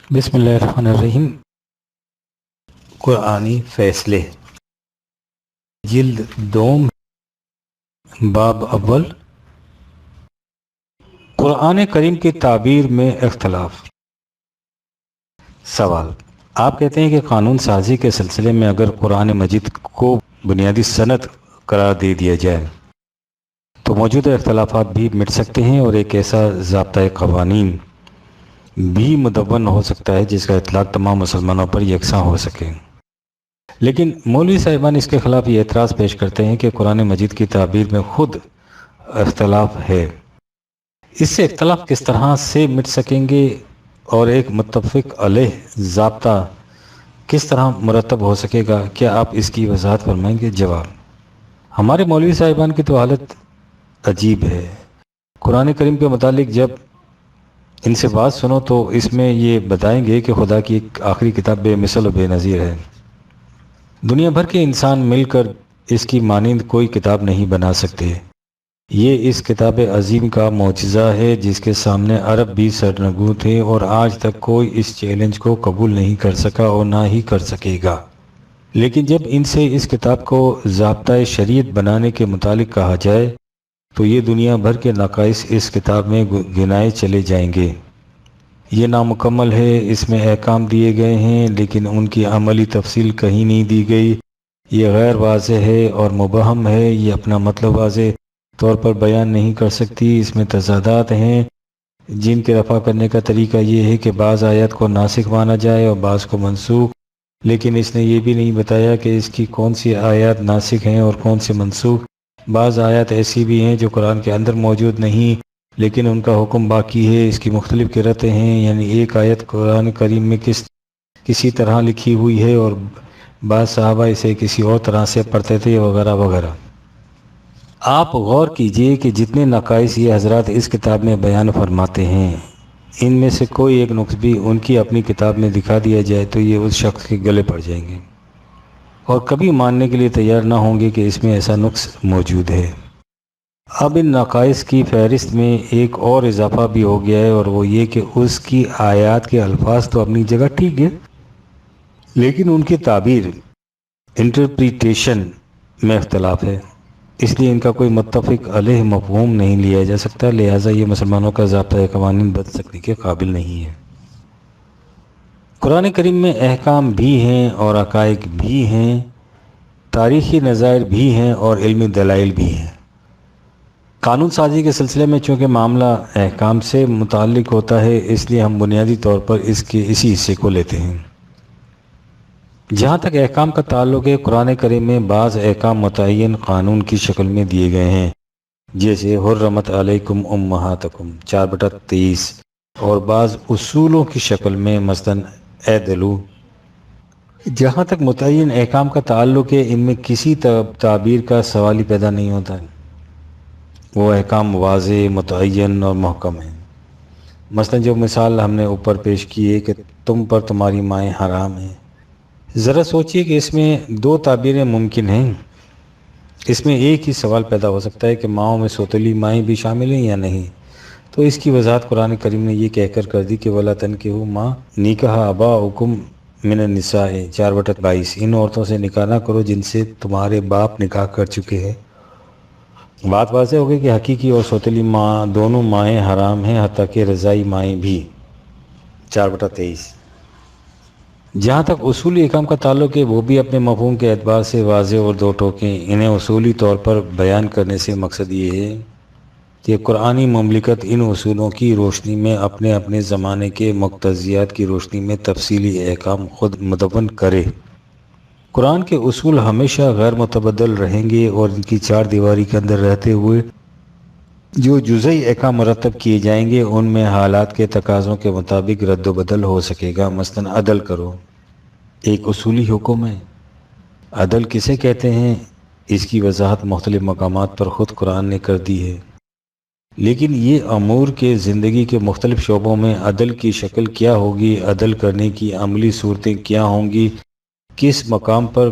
بسم اللہ الرحمن الرحیم۔ قرآنی فیصلے، جلد دوم، باب اول، قرآن کریم کی تعبیر میں اختلاف۔ سوال: آپ کہتے ہیں کہ قانون سازی کے سلسلے میں اگر قرآن مجید کو بنیادی سند قرار دے دیا جائے تو موجودہ اختلافات بھی مٹ سکتے ہیں اور ایک ایسا ضابطۂ قوانین بھی مدون ہو سکتا ہے جس کا اطلاق تمام مسلمانوں پر یکساں ہو سکے۔ لیکن مولوی صاحبان اس کے خلاف یہ اعتراض پیش کرتے ہیں کہ قرآن مجید کی تعبیر میں خود اختلاف ہے، اس سے اختلاف کس طرح سے مٹ سکیں گے اور ایک متفق علیہ ضابطہ کس طرح مرتب ہو سکے گا؟ کیا آپ اس کی وضاحت فرمائیں گے؟ جواب: ہمارے مولوی صاحبان کی تو حالت عجیب ہے۔ قرآن کریم کے متعلق جب ان سے بات سنو تو اس میں یہ بتائیں گے کہ خدا کی ایک آخری کتاب بے مثل و بے نظیر ہے، دنیا بھر کے انسان مل کر اس کی مانند کوئی کتاب نہیں بنا سکتے۔ یہ اس کتاب عظیم کا معجزہ ہے جس کے سامنے عرب بھی سرنگوں تھے اور آج تک کوئی اس چیلنج کو قبول نہیں کر سکا اور نہ ہی کر سکے گا۔ لیکن جب ان سے اس کتاب کو ضابطۂ شریعت بنانے کے متعلق کہا جائے تو یہ دنیا بھر کے نقائص اس کتاب میں گنائے چلے جائیں گے۔ یہ نامکمل ہے، اس میں احکام دیے گئے ہیں لیکن ان کی عملی تفصیل کہیں نہیں دی گئی، یہ غیر واضح ہے اور مبہم ہے، یہ اپنا مطلب واضح طور پر بیان نہیں کر سکتی، اس میں تضادات ہیں جن کے رفع کرنے کا طریقہ یہ ہے کہ بعض آیات کو ناسخ مانا جائے اور بعض کو منسوخ، لیکن اس نے یہ بھی نہیں بتایا کہ اس کی کون سی آیات ناسخ ہیں اور کون سی منسوخ۔ بعض آیات ایسی بھی ہیں جو قرآن کے اندر موجود نہیں لیکن ان کا حکم باقی ہے، اس کی مختلف قرأتیں ہیں، یعنی ایک آیت قرآن کریم میں کسی طرح لکھی ہوئی ہے اور بعض صحابہ اسے کسی اور طرح سے پڑھتے تھے وغیرہ وغیرہ۔ آپ غور کیجئے کہ جتنے نقائص یہ حضرات اس کتاب میں بیان فرماتے ہیں ان میں سے کوئی ایک نقص بھی ان کی اپنی کتاب میں دکھا دیا جائے تو یہ اس شخص کے گلے پڑ جائیں گے اور کبھی ماننے کے لیے تیار نہ ہوں گے کہ اس میں ایسا نقص موجود ہے۔ اب ان نقائص کی فہرست میں ایک اور اضافہ بھی ہو گیا ہے اور وہ یہ کہ اس کی آیات کے الفاظ تو اپنی جگہ ٹھیک ہے لیکن ان کی تعبیر، انٹرپریٹیشن میں اختلاف ہے، اس لیے ان کا کوئی متفق علیہ مفہوم نہیں لیا جا سکتا، لہٰذا یہ مسلمانوں کا ضابطۂ قوانین بن سکنے کے قابل نہیں ہے۔ قرآن کریم میں احکام بھی ہیں اور حقائق بھی ہیں، تاریخی نظائر بھی ہیں اور علمی دلائل بھی ہیں۔ قانون سازی کے سلسلے میں چونکہ معاملہ احکام سے متعلق ہوتا ہے اس لیے ہم بنیادی طور پر اس کے اسی حصے کو لیتے ہیں۔ جہاں تک احکام کا تعلق ہے، قرآن کریم میں بعض احکام متعین قانون کی شکل میں دیے گئے ہیں، جیسے حرمت علیکم امہاتکم 4/23، اور بعض اصولوں کی شکل میں مثلاً اعدلوا۔ جہاں تک متعین احکام کا تعلق ہے ان میں کسی تعبیر کا سوال ہی پیدا نہیں ہوتا ہے، وہ احکام واضح، متعین اور محکم ہیں۔ مثلاً جو مثال ہم نے اوپر پیش کی ہے کہ تم پر تمہاری مائیں حرام ہیں، ذرا سوچئے کہ اس میں دو تعبیریں ممکن ہیں، اس میں ایک ہی سوال پیدا ہو سکتا ہے کہ ماؤں میں سوتیلی مائیں بھی شامل ہیں یا نہیں، تو اس کی وضاحت قرآن کریم نے یہ کہہ کر دی کہ وَلَا تَنْكِحُوا مَا نِكَحَ آبَاؤُكُم مِّنَ النِّسَاءِ 4/22، ان عورتوں سے نکاح نہ کرو جن سے تمہارے باپ نکاح کر چکے ہیں۔ بات واضح ہو گئی کہ حقیقی اور سوتیلی ماں دونوں مائیں حرام ہیں، حتیٰ کہ رضائی مائیں بھی 4/23۔ جہاں تک اصولی احکام کا تعلق ہے وہ بھی اپنے مفہوم کے اعتبار سے واضح اور دو ٹوکیں، انہیں اصولی طور پر بیان کرنے سے مقصد یہ ہے کہ قرآنی مملکت ان اصولوں کی روشنی میں اپنے اپنے زمانے کے مقتضیات کی روشنی میں تفصیلی احکام خود مدون کرے۔ قرآن کے اصول ہمیشہ غیر متبدل رہیں گے اور ان کی چار دیواری کے اندر رہتے ہوئے جو جزئی احکام مرتب کیے جائیں گے ان میں حالات کے تقاضوں کے مطابق رد و بدل ہو سکے گا۔ مثلاً عدل کرو ایک اصولی حکم ہے، عدل کسے کہتے ہیں اس کی وضاحت مختلف مقامات پر خود قرآن نے کر دی ہے، لیکن یہ امور کے زندگی کے مختلف شعبوں میں عدل کی شکل کیا ہوگی، عدل کرنے کی عملی صورتیں کیا ہوں گی، کس مقام پر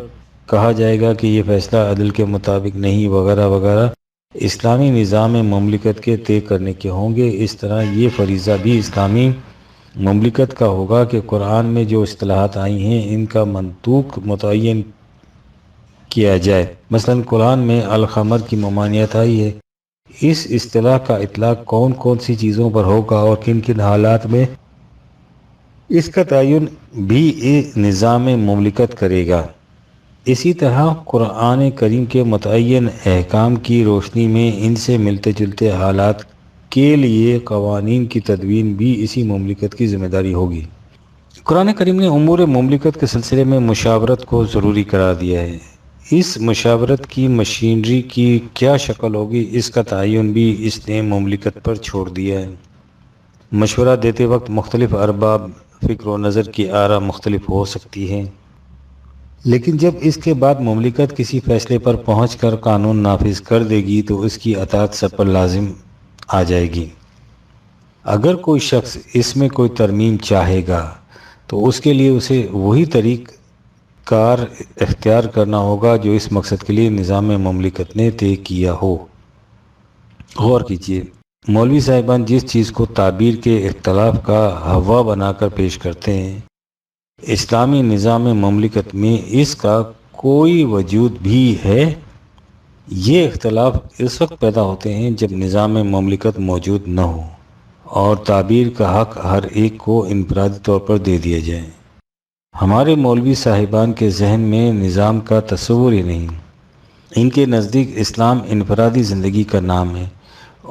کہا جائے گا کہ یہ فیصلہ عدل کے مطابق نہیں وغیرہ وغیرہ، اسلامی نظام مملکت کے طے کرنے کے ہوں گے۔ اس طرح یہ فریضہ بھی اسلامی مملکت کا ہوگا کہ قرآن میں جو اصطلاحات آئی ہیں ان کا منطوق متعین کیا جائے۔ مثلا قرآن میں الخمر کی ممانعت آئی ہے، اس اصطلاح کا اطلاق کون کون سی چیزوں پر ہوگا اور کن کن حالات میں اس کا تعین بھی نظام مملکت کرے گا۔ اسی طرح قرآن کریم کے متعین احکام کی روشنی میں ان سے ملتے جلتے حالات کے لیے قوانین کی تدوین بھی اسی مملکت کی ذمہ داری ہوگی۔ قرآن کریم نے امور مملکت کے سلسلے میں مشاورت کو ضروری قرار دیا ہے۔ اس مشاورت کی مشینری کی کیا شکل ہوگی اس کا تعین بھی اس نے مملکت پر چھوڑ دیا ہے۔ مشورہ دیتے وقت مختلف ارباب فکر و نظر کی آرا مختلف ہو سکتی ہے، لیکن جب اس کے بعد مملکت کسی فیصلے پر پہنچ کر قانون نافذ کر دے گی تو اس کی اطاعت سب پر لازم آ جائے گی۔ اگر کوئی شخص اس میں کوئی ترمیم چاہے گا تو اس کے لیے اسے وہی طریق کار اختیار کرنا ہوگا جو اس مقصد کے لیے نظام مملکت نے طے کیا ہو۔ غور کیجیے، مولوی صاحبان جس چیز کو تعبیر کے اختلاف کا ہوا بنا کر پیش کرتے ہیں، اسلامی نظام مملکت میں اس کا کوئی وجود بھی ہے؟ یہ اختلاف اس وقت پیدا ہوتے ہیں جب نظام مملکت موجود نہ ہو اور تعبیر کا حق ہر ایک کو انفرادی طور پر دے دیا جائے۔ ہمارے مولوی صاحبان کے ذہن میں نظام کا تصور ہی نہیں۔ ان کے نزدیک اسلام انفرادی زندگی کا نام ہے،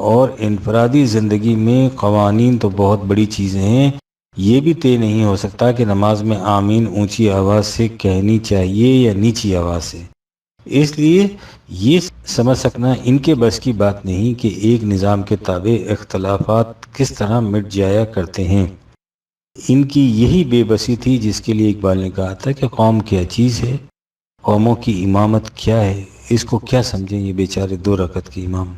اور انفرادی زندگی میں قوانین تو بہت بڑی چیزیں ہیں۔ یہ بھی طے نہیں ہو سکتا کہ نماز میں آمین اونچی آواز سے کہنی چاہیے یا نیچی آواز سے۔ اس لیے یہ سمجھ سکنا ان کے بس کی بات نہیں کہ ایک نظام کے تابع اختلافات کس طرح مٹ جایا کرتے ہیں۔ ان کی یہی بے بسی تھی جس کے لیے اقبال نے کہا تھا کہ قوم کیا چیز ہے، قوموں کی امامت کیا ہے، اس کو کیا سمجھیں یہ بیچارے 2 رکعت کے امام۔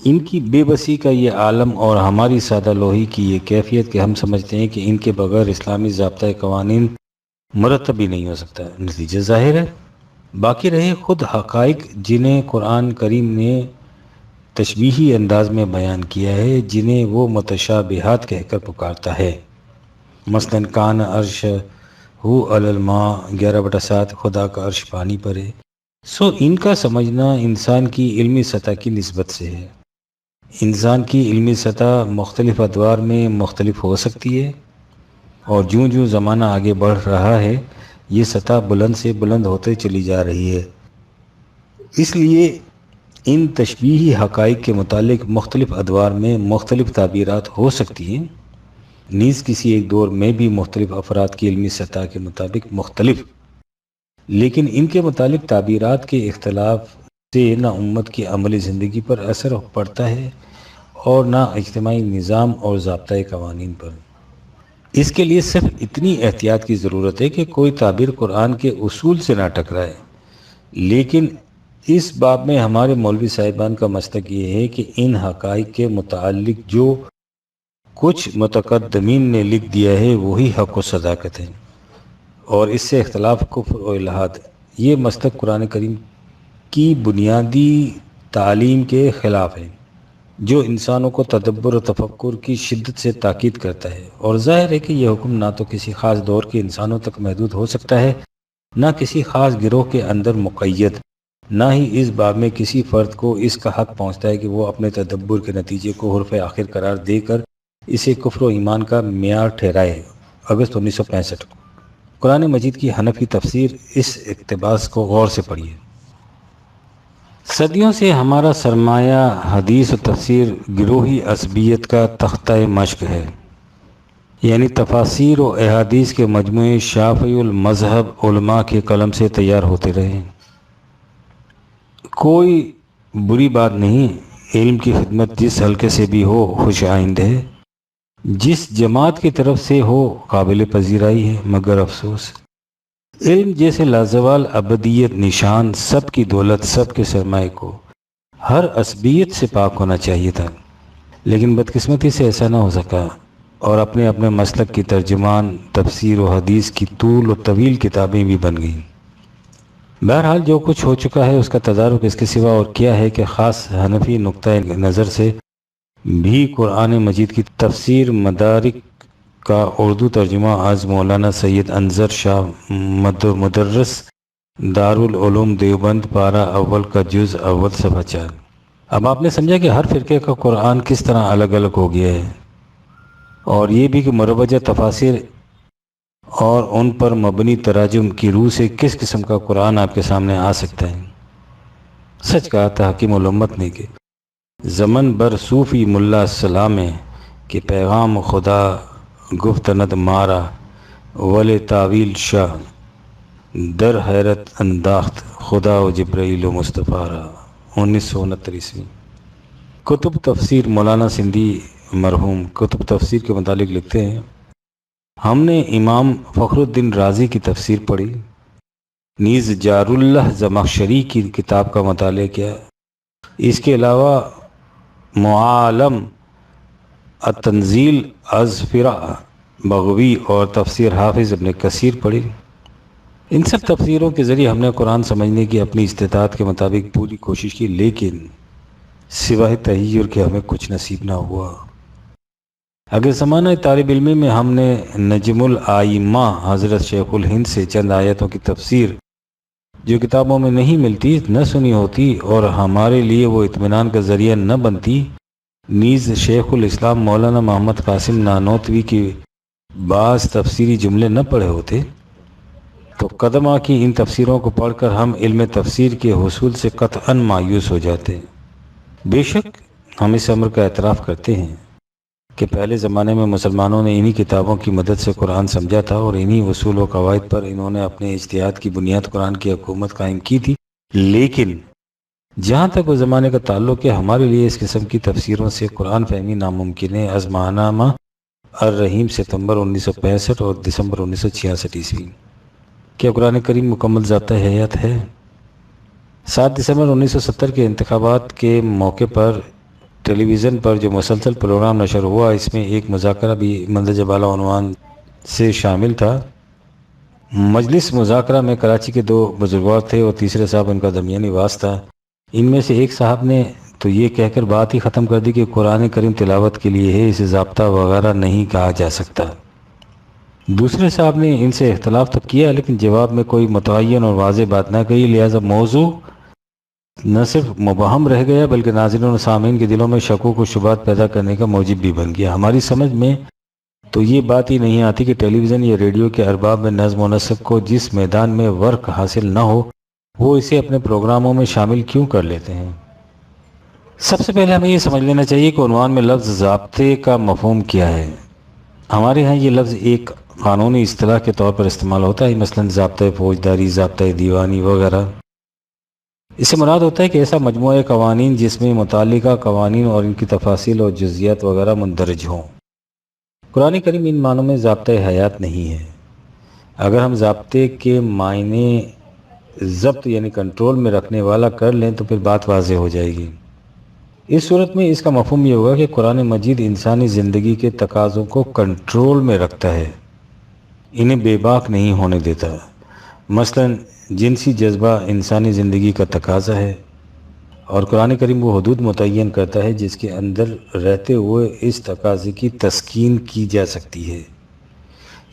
ان کی بے بسی کا یہ عالم اور ہماری سادہ لوہی کی یہ کیفیت کہ ہم سمجھتے ہیں کہ ان کے بغیر اسلامی ضابطۂ قوانین مرتب ہی نہیں ہو سکتا۔ نتیجہ ظاہر ہے۔ باقی رہے خود حقائق جنہیں قرآن کریم نے تشبیہی انداز میں بیان کیا ہے، جنہیں وہ متشابہات کہہ کر پکارتا ہے۔ مثلاً کان عرش ہو علی الماء 11/7 خدا کا عرش پانی پر ہے۔ ان کا سمجھنا انسان کی علمی سطح کی نسبت سے ہے۔ انسان کی علمی سطح مختلف ادوار میں مختلف ہو سکتی ہے، اور جوں جوں زمانہ آگے بڑھ رہا ہے یہ سطح بلند سے بلند ہوتے چلی جا رہی ہے۔ اس لیے ان تشبیہی حقائق کے متعلق مختلف ادوار میں مختلف تعبیرات ہو سکتی ہیں، نیز کسی ایک دور میں بھی مختلف افراد کی علمی سطح کے مطابق مختلف، لیکن ان کے متعلق تعبیرات کے اختلاف سے نہ امت کی عملی زندگی پر اثر پڑتا ہے اور نہ اجتماعی نظام اور ضابطۂ قوانین پر۔ اس کے لیے صرف اتنی احتیاط کی ضرورت ہے کہ کوئی تعبیر قرآن کے اصول سے نہ ٹکرائے۔ لیکن اس باب میں ہمارے مولوی صاحبان کا مسلک یہ ہے کہ ان حقائق کے متعلق جو کچھ متقدمین نے لکھ دیا ہے وہی حق و صداقت ہے، اور اس سے اختلاف کفر و الحاد ہے۔ یہ مسلک قرآن کریم کی بنیادی تعلیم کے خلاف ہے، جو انسانوں کو تدبر و تفکر کی شدت سے تاکید کرتا ہے، اور ظاہر ہے کہ یہ حکم نہ تو کسی خاص دور کے انسانوں تک محدود ہو سکتا ہے، نہ کسی خاص گروہ کے اندر مقید، نہ ہی اس باب میں کسی فرد کو اس کا حق پہنچتا ہے کہ وہ اپنے تدبر کے نتیجے کو حرف آخر قرار دے کر اسے کفر و ایمان کا معیار ٹھہرائے۔ اگست 1965 کو قرآن مجید کی حنفی تفسیر، اس اقتباس کو غور سے پڑھیے۔ صدیوں سے ہمارا سرمایہ حدیث و تفسیر گروہی عصبیت کا تختہ مشق ہے، یعنی تفاسیر و احادیث کے مجموعے شافعی المذہب علماء کے قلم سے تیار ہوتے رہے۔ کوئی بری بات نہیں، علم کی خدمت جس حلقے سے بھی ہو خوش آئند ہے، جس جماعت کی طرف سے ہو قابل پذیرائی ہے، مگر افسوس علم جیسے لازوال ابدیت نشان سب کی دولت، سب کے سرمایہ کو ہر عصبیت سے پاک ہونا چاہیے تھا، لیکن بدقسمتی سے ایسا نہ ہو سکا، اور اپنے اپنے مسلک کی ترجمان تفسیر و حدیث کی طول و طویل کتابیں بھی بن گئیں۔ بہرحال جو کچھ ہو چکا ہے اس کا تدارک اس کے سوا اور کیا ہے کہ خاص حنفی نقطۂ نظر سے بھی قرآن مجید کی تفسیر مدارک کا اردو ترجمہ آج مولانا سید انظر شاہ مدرس دارالعلوم دیوبند پارہ اول کا جز اول صفحہ 4۔ اب آپ نے سمجھا کہ ہر فرقے کا قرآن کس طرح الگ الگ ہو گیا ہے، اور یہ بھی کہ مروجہ تفاسیر اور ان پر مبنی تراجم کی روح سے کس قسم کا قرآن آپ کے سامنے آ سکتا ہے۔ سچ کہا تھا حکیم الامت نے کہ زمن بر صوفی ملا السلام کہ پیغام خدا گفتند مارا ول تاویل شاہ در حیرت انداخت خدا و جبرائیل و مصطفیٰ را، 1969۔ کتب تفسیر مولانا سندھی مرحوم کتب تفسیر کے متعلق لکھتے ہیں، ہم نے امام فخر الدین رازی کی تفسیر پڑھی، نیز جار اللہ زمخشری کی کتاب کا مطالعہ کیا، اس کے علاوہ معالم التنزیل از فرع بغوی اور تفسیر حافظ ابن کثیر پڑھی۔ ان سب تفسیروں کے ذریعے ہم نے قرآن سمجھنے کی اپنی استطاعت کے مطابق پوری کوشش کی، لیکن سوائے تحیر کے ہمیں کچھ نصیب نہ ہوا۔ اگر زمانہ طالب علمی میں ہم نے نجم الائمہ حضرت شیخ الہند سے چند آیتوں کی تفسیر جو کتابوں میں نہیں ملتی نہ سنی ہوتی اور ہمارے لیے وہ اطمینان کا ذریعہ نہ بنتی، نیز شیخ الاسلام مولانا محمد قاسم نانوتوی کی بعض تفسیری جملے نہ پڑھے ہوتے، تو قدمہ کی ان تفسیروں کو پڑھ کر ہم علم تفسیر کے حصول سے قطعاً مایوس ہو جاتے۔ بے شک ہم اس امر کا اعتراف کرتے ہیں کہ پہلے زمانے میں مسلمانوں نے انہی کتابوں کی مدد سے قرآن سمجھا تھا اور انہی اصول و قواعد پر انہوں نے اپنے اجتہاد کی بنیاد قرآن کی حکومت قائم کی تھی، لیکن جہاں تک وہ زمانے کا تعلق ہے ہمارے لیے اس قسم کی تفسیروں سے قرآن فہمی ناممکن ہے۔ از ماہنامہ الرحیم ستمبر 1965 اور دسمبر 1966۔ کیا قرآن کریم مکمل ضابطہ حیات ہے؟ 7 دسمبر 1970 کے انتخابات کے موقع پر ٹیلی ویژن پر جو مسلسل پروگرام نشر ہوا، اس میں ایک مذاکرہ بھی مندرجہ بالا عنوان سے شامل تھا۔ مجلس مذاکرہ میں کراچی کے 2 بزرگوار تھے اور تیسرے صاحب ان کا درمیانی واس تھا۔ ان میں سے ایک صاحب نے تو یہ کہہ کر بات ہی ختم کر دی کہ قرآن کریم تلاوت کے لیے ہے، اسے ضابطہ وغیرہ نہیں کہا جا سکتا۔ دوسرے صاحب نے ان سے اختلاف تو کیا لیکن جواب میں کوئی متعین اور واضح بات نہ کہی، لہذا موضوع نہ صرف مبہم رہ گیا بلکہ ناظرین اور سامعین کے دلوں میں شکوک و شبہات پیدا کرنے کا موجب بھی بن گیا۔ ہماری سمجھ میں تو یہ بات ہی نہیں آتی کہ ٹیلی ویژن یا ریڈیو کے ارباب میں نظم و نسق کو جس میدان میں ورق حاصل نہ ہو وہ اسے اپنے پروگراموں میں شامل کیوں کر لیتے ہیں۔ سب سے پہلے ہمیں یہ سمجھ لینا چاہیے کہ عنوان میں لفظ ضابطے کا مفہوم کیا ہے۔ ہمارے ہاں یہ لفظ ایک قانونی اصطلاح کے طور پر استعمال ہوتا ہے، مثلاً ضابطۂ فوجداری، ضابطۂ دیوانی وغیرہ۔ اس سے مراد ہوتا ہے کہ ایسا مجموعہ قوانین جس میں متعلقہ قوانین اور ان کی تفاصیل اور جزئیات وغیرہ مندرج ہوں۔ قرآن کریم ان معنوں میں ضابطۂ حیات نہیں ہے۔ اگر ہم ضابطے کے معنی ضبط یعنی کنٹرول میں رکھنے والا کر لیں تو پھر بات واضح ہو جائے گی۔ اس صورت میں اس کا مفہوم یہ ہوگا کہ قرآن مجید انسانی زندگی کے تقاضوں کو کنٹرول میں رکھتا ہے، انہیں بے باک نہیں ہونے دیتا۔ مثلاً جنسی جذبہ انسانی زندگی کا تقاضا ہے اور قرآن کریم وہ حدود متعین کرتا ہے جس کے اندر رہتے ہوئے اس تقاضے کی تسکین کی جا سکتی ہے۔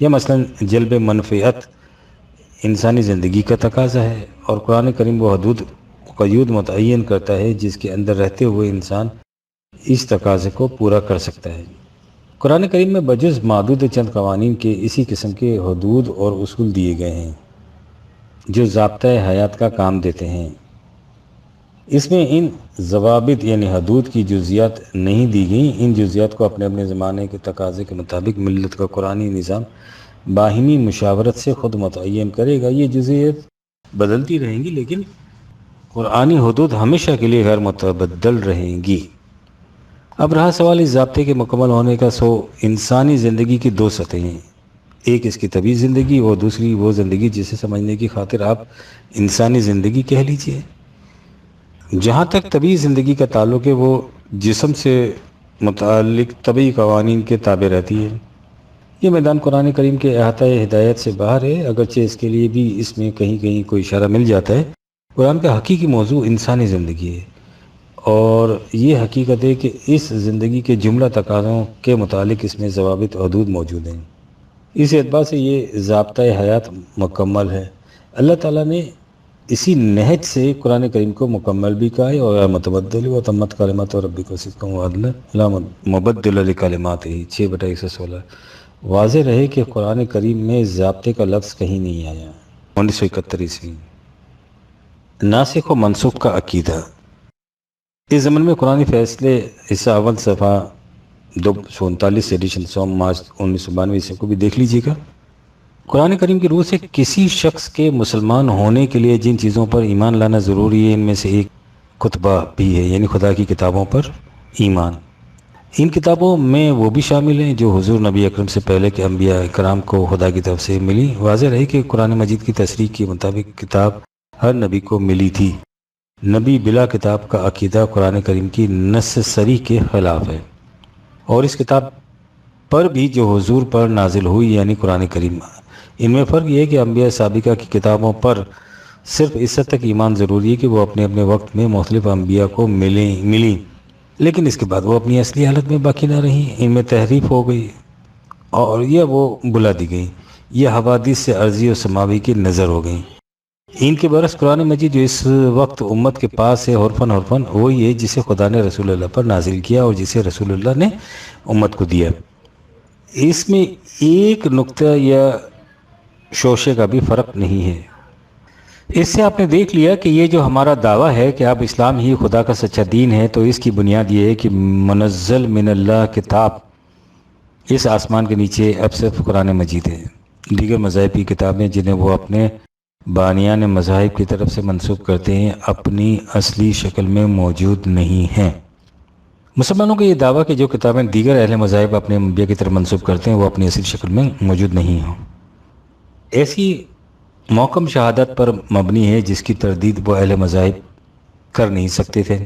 یا مثلاً جلب منفعت انسانی زندگی کا تقاضا ہے اور قرآن کریم وہ حدود قیود متعین کرتا ہے جس کے اندر رہتے ہوئے انسان اس تقاضے کو پورا کر سکتا ہے۔ قرآن کریم میں بجز معدود چند قوانین کے اسی قسم کے حدود اور اصول دیے گئے ہیں جو ضابطۂ حیات کا کام دیتے ہیں۔ اس میں ان ضوابط یعنی حدود کی جزئیات نہیں دی گئیں، ان جزئیات کو اپنے اپنے زمانے کے تقاضے کے مطابق ملت کا قرآنی نظام باہمی مشاورت سے خود متعین کرے گا۔ یہ جزئیات بدلتی رہیں گی لیکن قرآنی حدود ہمیشہ کے لیے غیر متبدل رہیں گی۔ اب رہا سوال اس ضابطے کے مکمل ہونے کا، سو انسانی زندگی کی 2 سطحیں ہیں، ایک اس کی طبعی زندگی اور دوسری وہ زندگی جسے سمجھنے کی خاطر آپ انسانی زندگی کہہ لیجئے۔ جہاں تک طبعی زندگی کا تعلق ہے وہ جسم سے متعلق طبعی قوانین کے تابع رہتی ہے۔ یہ میدان قرآن کریم کے احاطہ ہدایت سے باہر ہے، اگرچہ اس کے لیے بھی اس میں کہیں کہیں کوئی اشارہ مل جاتا ہے۔ قرآن کا حقیقی موضوع انسانی زندگی ہے اور یہ حقیقت ہے کہ اس زندگی کے جملہ تقاضوں کے متعلق اس میں ضوابط و حدود موجود ہیں۔ اس اعتبار سے یہ ضابطۂ حیات مکمل ہے۔ اللہ تعالیٰ نے اسی نہج سے قرآن کریم کو مکمل بھی کہا ہے، اور متبدل و تمت کلمات ربک صدقا وعدلا لا مبدل لکلماتہ 6/116۔ واضح رہے کہ قرآن کریم میں ضابطے کا لفظ کہیں نہیں آیا۔ 1971 ناسخ و منسوخ کا عقیدہ۔ اس ضمن میں قرآن فیصلے حصہ اول صفحہ 239 ایڈیشن 100 مارچ 1992 کو بھی دیکھ لیجیے گا۔ قرآن کریم کی روح سے کسی شخص کے مسلمان ہونے کے لیے جن چیزوں پر ایمان لانا ضروری ہے، ان میں سے ایک کتبہ بھی ہے، یعنی خدا کی کتابوں پر ایمان۔ ان کتابوں میں وہ بھی شامل ہیں جو حضور نبی اکرم سے پہلے کے انبیاء کرام کو خدا کی طرف سے ملی۔ واضح رہے کہ قرآن مجید کی تصریح کے مطابق کتاب ہر نبی کو ملی تھی۔ نبی بلا کتاب کا عقیدہ قرآن کریم کی نص صریح کے خلاف ہے، اور اس کتاب پر بھی جو حضور پر نازل ہوئی یعنی قرآن کریم۔ ان میں فرق یہ ہے کہ انبیاء سابقہ کی کتابوں پر صرف اس حد تک ایمان ضروری ہے کہ وہ اپنے اپنے وقت میں مختلف انبیاء کو ملی، لیکن اس کے بعد وہ اپنی اصلی حالت میں باقی نہ رہیں، ان میں تحریف ہو گئی اور یہ وہ بلا دی گئی، یہ حوادث سے عرضی و سماوی کی نظر ہو گئیں۔ ان کے برعکس قرآن مجید جو اس وقت امت کے پاس ہے حرفاً وہی ہے جسے خدا نے رسول اللہ پر نازل کیا اور جسے رسول اللہ نے امت کو دیا۔ اس میں ایک نقطہ یا شوشے کا بھی فرق نہیں ہے۔ اس سے آپ نے دیکھ لیا کہ یہ جو ہمارا دعویٰ ہے کہ اب اسلام ہی خدا کا سچا دین ہے، تو اس کی بنیاد یہ ہے کہ منزل من اللہ کتاب اس آسمان کے نیچے اب صرف قرآن مجید ہے۔ دیگر مذاہب کی کتابیں جنہیں وہ اپنے بانیان مذاہب کی طرف سے منسوب کرتے ہیں اپنی اصلی شکل میں موجود نہیں ہیں۔ مسلمانوں کا یہ دعویٰ کہ جو کتابیں دیگر اہل مذاہب اپنے انبیاء کی طرف منسوب کرتے ہیں وہ اپنی اصلی شکل میں موجود نہیں ہوں، ایسی محکم شہادت پر مبنی ہے جس کی تردید وہ اہل مذاہب کر نہیں سکتے تھے،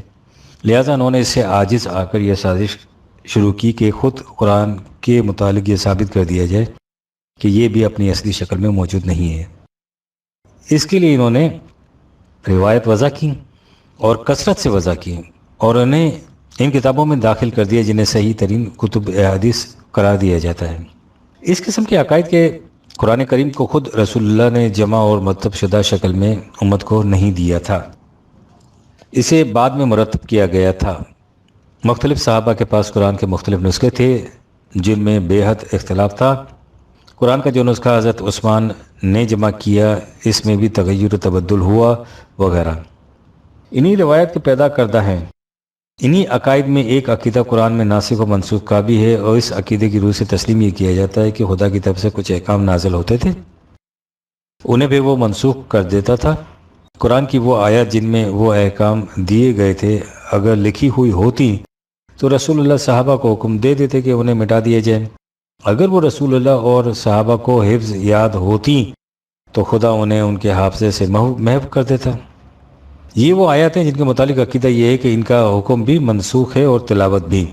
لہٰذا انہوں نے اس سے عاجز آ کر یہ سازش شروع کی کہ خود قرآن کے متعلق یہ ثابت کر دیا جائے کہ یہ بھی اپنی اصلی شکل میں موجود نہیں ہے۔ اس کے لیے انہوں نے روایت وضع کی اور کثرت سے وضع کی، اور انہیں ان کتابوں میں داخل کر دیا جنہیں صحیح ترین کتب احادیث قرار دیا جاتا ہے۔ اس قسم کے عقائد کے قرآن کریم کو خود رسول اللہ نے جمع اور مرتب شدہ شکل میں امت کو نہیں دیا تھا، اسے بعد میں مرتب کیا گیا تھا۔ مختلف صحابہ کے پاس قرآن کے مختلف نسخے تھے جن میں بے حد اختلاف تھا۔ قرآن کا جو نسخہ حضرت عثمان نے جمع کیا اس میں بھی تغیر و تبدل ہوا وغیرہ۔ انہی روایت کے پیدا کردہ ہیں۔ انہی عقائد میں ایک عقیدہ قرآن میں ناسخ و منسوخ کا بھی ہے، اور اس عقیدے کی روح سے تسلیم یہ کیا جاتا ہے کہ خدا کی طرف سے کچھ احکام نازل ہوتے تھے، انہیں پھر وہ منسوخ کر دیتا تھا۔ قرآن کی وہ آیات جن میں وہ احکام دیے گئے تھے اگر لکھی ہوئی ہوتی تو رسول اللہ صحابہ کو حکم دے دیتے کہ انہیں مٹا دیا جائے۔ اگر وہ رسول اللہ اور صحابہ کو حفظ یاد ہوتی تو خدا انہیں ان کے حافظے سے محو کر دیتا۔ یہ وہ آیات ہیں جن کے متعلق عقیدہ یہ ہے کہ ان کا حکم بھی منسوخ ہے اور تلاوت بھی۔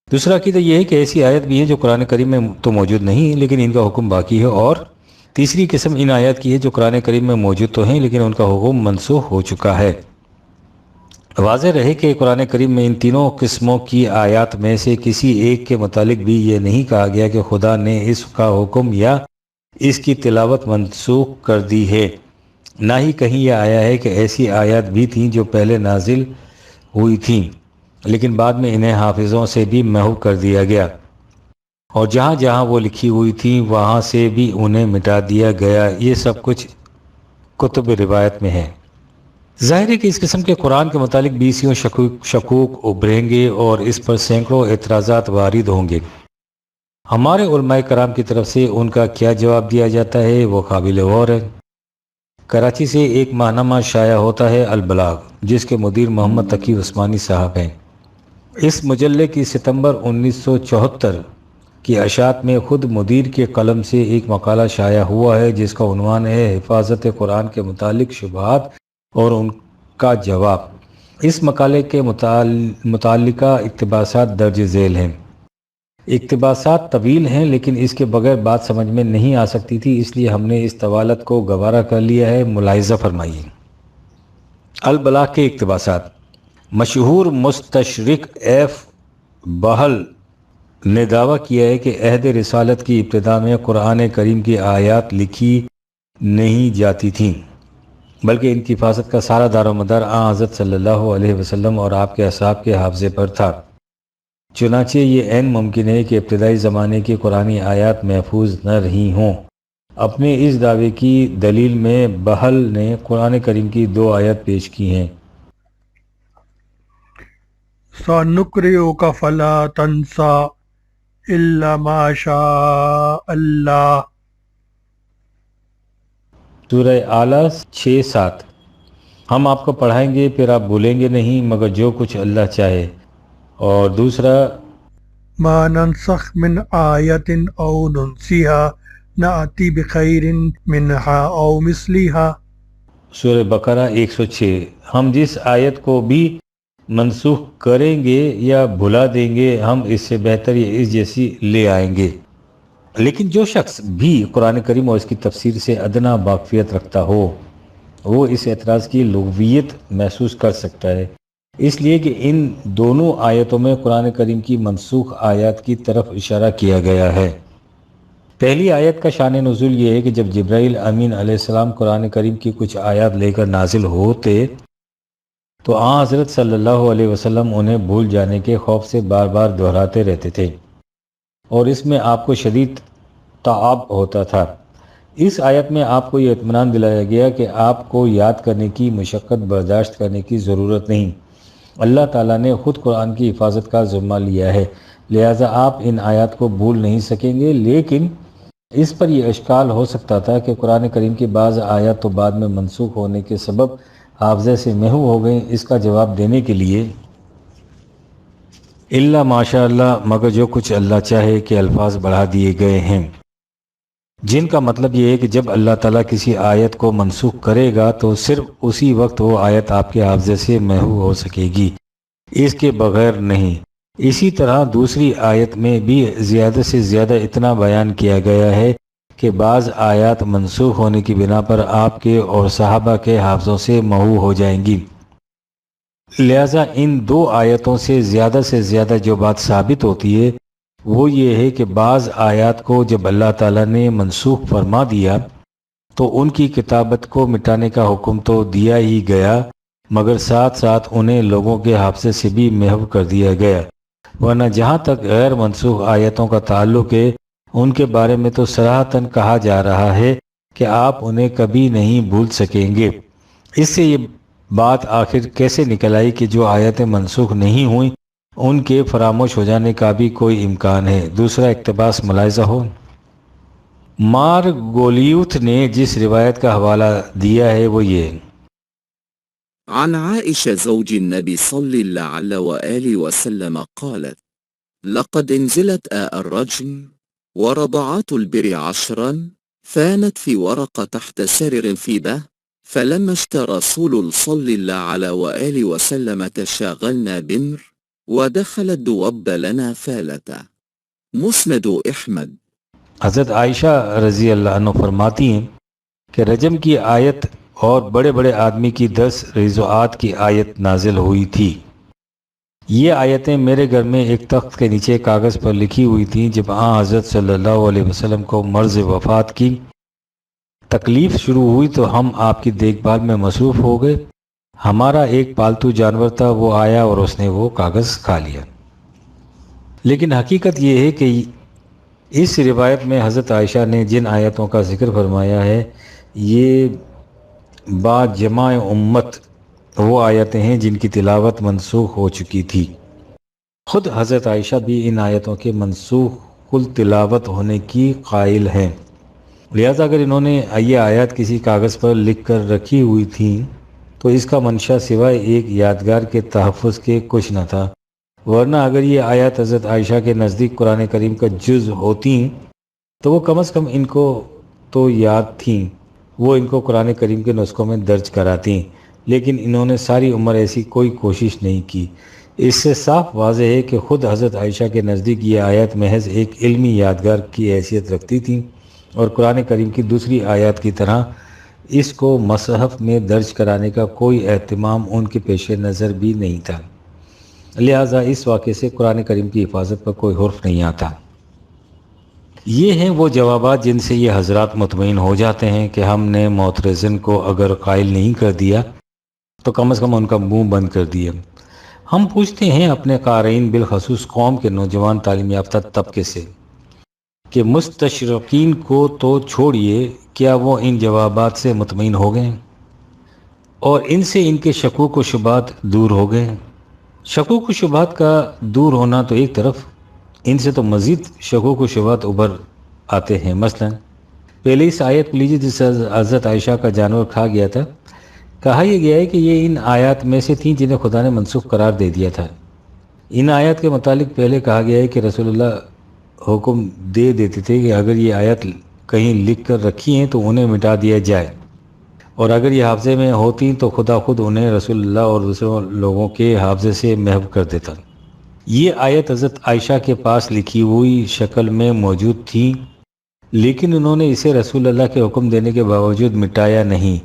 دوسرا عقیدہ یہ ہے کہ ایسی آیت بھی ہے جو قرآن کریم میں تو موجود نہیں لیکن ان کا حکم باقی ہے، اور تیسری قسم ان آیات کی ہے جو قرآن کریم میں موجود تو ہیں لیکن ان کا حکم منسوخ ہو چکا ہے۔ واضح رہے کہ قرآن کریم میں ان تینوں قسموں کی آیات میں سے کسی ایک کے متعلق بھی یہ نہیں کہا گیا کہ خدا نے اس کا حکم یا اس کی تلاوت منسوخ کر دی ہے، نہ ہی کہیں یہ آیا ہے کہ ایسی آیات بھی تھیں جو پہلے نازل ہوئی تھیں لیکن بعد میں انہیں حافظوں سے بھی محو کر دیا گیا، اور جہاں جہاں وہ لکھی ہوئی تھیں وہاں سے بھی انہیں مٹا دیا گیا۔ یہ سب کچھ کتب روایت میں ہے۔ ظاہر ہے کہ اس قسم کے قرآن کے متعلق بیسیوں شکوک ابھریں گے اور اس پر سینکڑوں اعتراضات وارد ہوں گے۔ ہمارے علماء کرام کی طرف سے ان کا کیا جواب دیا جاتا ہے وہ قابل غور ہے۔ کراچی سے ایک ماہنامہ شائع ہوتا ہے البلاغ، جس کے مدیر محمد تقی عثمانی صاحب ہیں۔ اس مجلے کی ستمبر 1974 کی اشاعت میں خود مدیر کے قلم سے ایک مقالہ شائع ہوا ہے جس کا عنوان ہے حفاظت قرآن کے متعلق شبہات اور ان کا جواب۔ اس مقالے کے متعلقہ اقتباسات درج ذیل ہیں۔ اقتباسات طویل ہیں لیکن اس کے بغیر بات سمجھ میں نہیں آ سکتی تھی، اس لیے ہم نے اس طوالت کو گوارا کر لیا ہے۔ ملاحظہ فرمائیے۔ البلاغ کے اقتباسات۔ مشہور مستشرق ایف بہل نے دعویٰ کیا ہے کہ عہد رسالت کی ابتدا میں قرآن کریم کی آیات لکھی نہیں جاتی تھیں، بلکہ ان کی حفاظت کا سارا دار و مدار آن حضرت صلی اللہ علیہ وسلم اور آپ کے اصحاب کے حافظے پر تھا۔ چنانچہ یہ عین ممکن ہے کہ ابتدائی زمانے کی قرآنی آیات محفوظ نہ رہی ہوں۔ اپنے اس دعوے کی دلیل میں بہل نے قرآن کریم کی 2 آیات پیش کی ہیں۔ سَنُقْرِئُكَ فَلَا تَنْسَى إِلَّا مَا شَاءَ اللَّهُ، سورہ اعلیٰ 6-7۔ ہم آپ کو پڑھائیں گے پھر آپ بھولیں گے نہیں مگر جو کچھ اللہ چاہے۔ اور دوسرا مَا نَنْسَخْ مِنْ آیَةٍ أَوْ نُنْسِهَا نَأْتِ بِخَيْرٍ مِنْهَا أَوْ مِثْلِهَا، سورہ بقرہ 106۔ ہم جس آیت کو بھی منسوخ کریں گے یا بھلا دیں گے ہم اس سے بہتر یا اس جیسی لے آئیں گے۔ لیکن جو شخص بھی قرآن کریم اور اس کی تفسیر سے ادنا واقفیت رکھتا ہو وہ اس اعتراض کی لغویت محسوس کر سکتا ہے، اس لیے کہ ان دونوں آیتوں میں قرآن کریم کی منسوخ آیات کی طرف اشارہ کیا گیا ہے۔ پہلی آیت کا شان نزول یہ ہے کہ جب جبرائیل امین علیہ السلام قرآن کریم کی کچھ آیات لے کر نازل ہوتے تو آن حضرت صلی اللہ علیہ وسلم انہیں بھول جانے کے خوف سے بار بار دہراتے رہتے تھے اور اس میں آپ کو شدید تعب ہوتا تھا۔ اس آیت میں آپ کو یہ اطمینان دلایا گیا کہ آپ کو یاد کرنے کی مشقت برداشت کرنے کی ضرورت نہیں، اللہ تعالیٰ نے خود قرآن کی حفاظت کا ذمہ لیا ہے، لہٰذا آپ ان آیات کو بھول نہیں سکیں گے۔ لیکن اس پر یہ اشکال ہو سکتا تھا کہ قرآن کریم کی بعض آیات تو بعد میں منسوخ ہونے کے سبب حافظے سے محو ہو گئیں۔ اس کا جواب دینے کے لیے الا ماشاء اللہ، مگر جو کچھ اللہ چاہے کے الفاظ بڑھا دیے گئے ہیں، جن کا مطلب یہ ہے کہ جب اللہ تعالیٰ کسی آیت کو منسوخ کرے گا تو صرف اسی وقت وہ آیت آپ کے حافظے سے محو ہو سکے گی، اس کے بغیر نہیں۔ اسی طرح دوسری آیت میں بھی زیادہ سے زیادہ اتنا بیان کیا گیا ہے کہ بعض آیات منسوخ ہونے کی بنا پر آپ کے اور صحابہ کے حافظوں سے محو ہو جائیں گی، لہٰذا ان 2 آیتوں سے زیادہ جو بات ثابت ہوتی ہے وہ یہ ہے کہ بعض آیات کو جب اللہ تعالیٰ نے منسوخ فرما دیا تو ان کی کتابت کو مٹانے کا حکم تو دیا ہی گیا مگر ساتھ ساتھ انہیں لوگوں کے حافظے سے بھی محو کر دیا گیا، ورنہ جہاں تک غیر منسوخ آیتوں کا تعلق ہے ان کے بارے میں تو صراحتاً کہا جا رہا ہے کہ آپ انہیں کبھی نہیں بھول سکیں گے۔ اس سے یہ بات آخر کیسے نکل آئی کہ جو آیتیں منسوخ نہیں ہوئیں ان کے فراموش ہو جانے کا بھی کوئی امکان ہے؟ دوسرا اقتباس ملاحظہ ہو۔ مارگولیوتھ نے جس روایت کا حوالہ دیا ہے وہ یہ: عن عائشة زوج النبي صلى الله عليه وآله وسلم قالت: لقد انزلت الرجم ورضعات البر 10 فانت في ورقة تحت سرر في به، فلما اشتى رسول صلى الله عليه وآله وسلم تشاغلنا بمر ودخلت دوب لنا فالتا۔ مسند احمد۔ حضرت عائشہ رضی اللہ عنہ فرماتی ہیں کہ رجم کی آیت اور بڑے بڑے آدمی کی 10 رضوعات کی آیت نازل ہوئی تھی۔ یہ آیتیں میرے گھر میں ایک تخت کے نیچے کاغذ پر لکھی ہوئی تھیں۔ جب حضرت صلی اللہ علیہ وسلم کو مرض وفات کی تکلیف شروع ہوئی تو ہم آپ کی دیکھ بھال میں مصروف ہو گئے۔ ہمارا ایک پالتو جانور تھا، وہ آیا اور اس نے وہ کاغذ کھا لیا۔ لیکن حقیقت یہ ہے کہ اس روایت میں حضرت عائشہ نے جن آیتوں کا ذکر فرمایا ہے یہ با جمع امت وہ آیتیں ہیں جن کی تلاوت منسوخ ہو چکی تھی۔ خود حضرت عائشہ بھی ان آیتوں کے منسوخ التلاوت ہونے کی قائل ہیں، لہذا اگر انہوں نے یہ آیات کسی کاغذ پر لکھ کر رکھی ہوئی تھیں تو اس کا منشا سوائے ایک یادگار کے تحفظ کے کچھ نہ تھا، ورنہ اگر یہ آیات حضرت عائشہ کے نزدیک قرآن کریم کا جز ہوتی تو وہ کم از کم ان کو تو یاد تھیں، وہ ان کو قرآن کریم کے نسخوں میں درج کراتی، لیکن انہوں نے ساری عمر ایسی کوئی کوشش نہیں کی۔ اس سے صاف واضح ہے کہ خود حضرت عائشہ کے نزدیک یہ آیات محض ایک علمی یادگار کی حیثیت رکھتی تھیں اور قرآن کریم کی دوسری آیات کی طرح اس کو مصحف میں درج کرانے کا کوئی اہتمام ان کے پیش نظر بھی نہیں تھا، لہٰذا اس واقعے سے قرآن کریم کی حفاظت پر کوئی حرف نہیں آتا۔ یہ ہیں وہ جوابات جن سے یہ حضرات مطمئن ہو جاتے ہیں کہ ہم نے معترضین کو اگر قائل نہیں کر دیا تو کم از کم ان کا منہ بند کر دیا۔ ہم پوچھتے ہیں اپنے قارئین بالخصوص قوم کے نوجوان تعلیم یافتہ طبقے سے کہ مستشرقین کو تو چھوڑیے، کیا وہ ان جوابات سے مطمئن ہو گئے اور ان سے ان کے شکوک و شبہات دور ہو گئے؟ شکوک و شبہات کا دور ہونا تو ایک طرف، ان سے تو مزید شکوک و شبہات ابھر آتے ہیں۔ مثلا پہلے اس آیت کو لیجیے جس سے حضرت عائشہ کا جانور کھا گیا تھا، کہا یہ گیا ہے کہ یہ ان آیات میں سے تھیں جنہیں خدا نے منسوخ قرار دے دیا تھا۔ ان آیات کے متعلق پہلے کہا گیا ہے کہ رسول اللہ حکم دے دیتے تھے کہ اگر یہ آیت کہیں لکھ کر رکھی ہیں تو انہیں مٹا دیا جائے، اور اگر یہ حافظے میں ہوتی تو خدا خود انہیں رسول اللہ اور دوسرے لوگوں کے حافظے سے محو کر دیتا۔ یہ آیت حضرت عائشہ کے پاس لکھی ہوئی شکل میں موجود تھی، لیکن انہوں نے اسے رسول اللہ کے حکم دینے کے باوجود مٹایا نہیں۔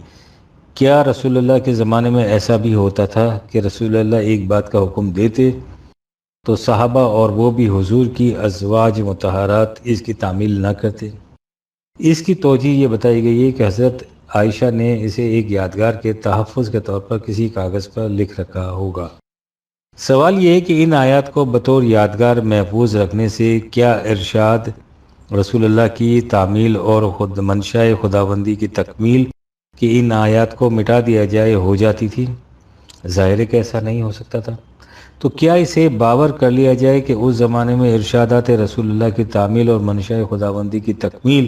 کیا رسول اللہ کے زمانے میں ایسا بھی ہوتا تھا کہ رسول اللہ ایک بات کا حکم دیتے تو صحابہ اور وہ بھی حضور کی ازواج مطہرات اس کی تعمیل نہ کرتے؟ اس کی توجہ یہ بتائی گئی ہے کہ حضرت عائشہ نے اسے ایک یادگار کے تحفظ کے طور پر کسی کاغذ پر لکھ رکھا ہوگا۔ سوال یہ ہے کہ ان آیات کو بطور یادگار محفوظ رکھنے سے کیا ارشاد رسول اللہ کی تعمیل اور خود منشاء خداوندی کی تکمیل کہ ان آیات کو مٹا دیا جائے ہو جاتی تھی؟ ظاہر ہے کہ ایسا نہیں ہو سکتا تھا۔ تو کیا اسے باور کر لیا جائے کہ اس زمانے میں ارشادات رسول اللہ کی تعمیل اور منشاء خداوندی کی تکمیل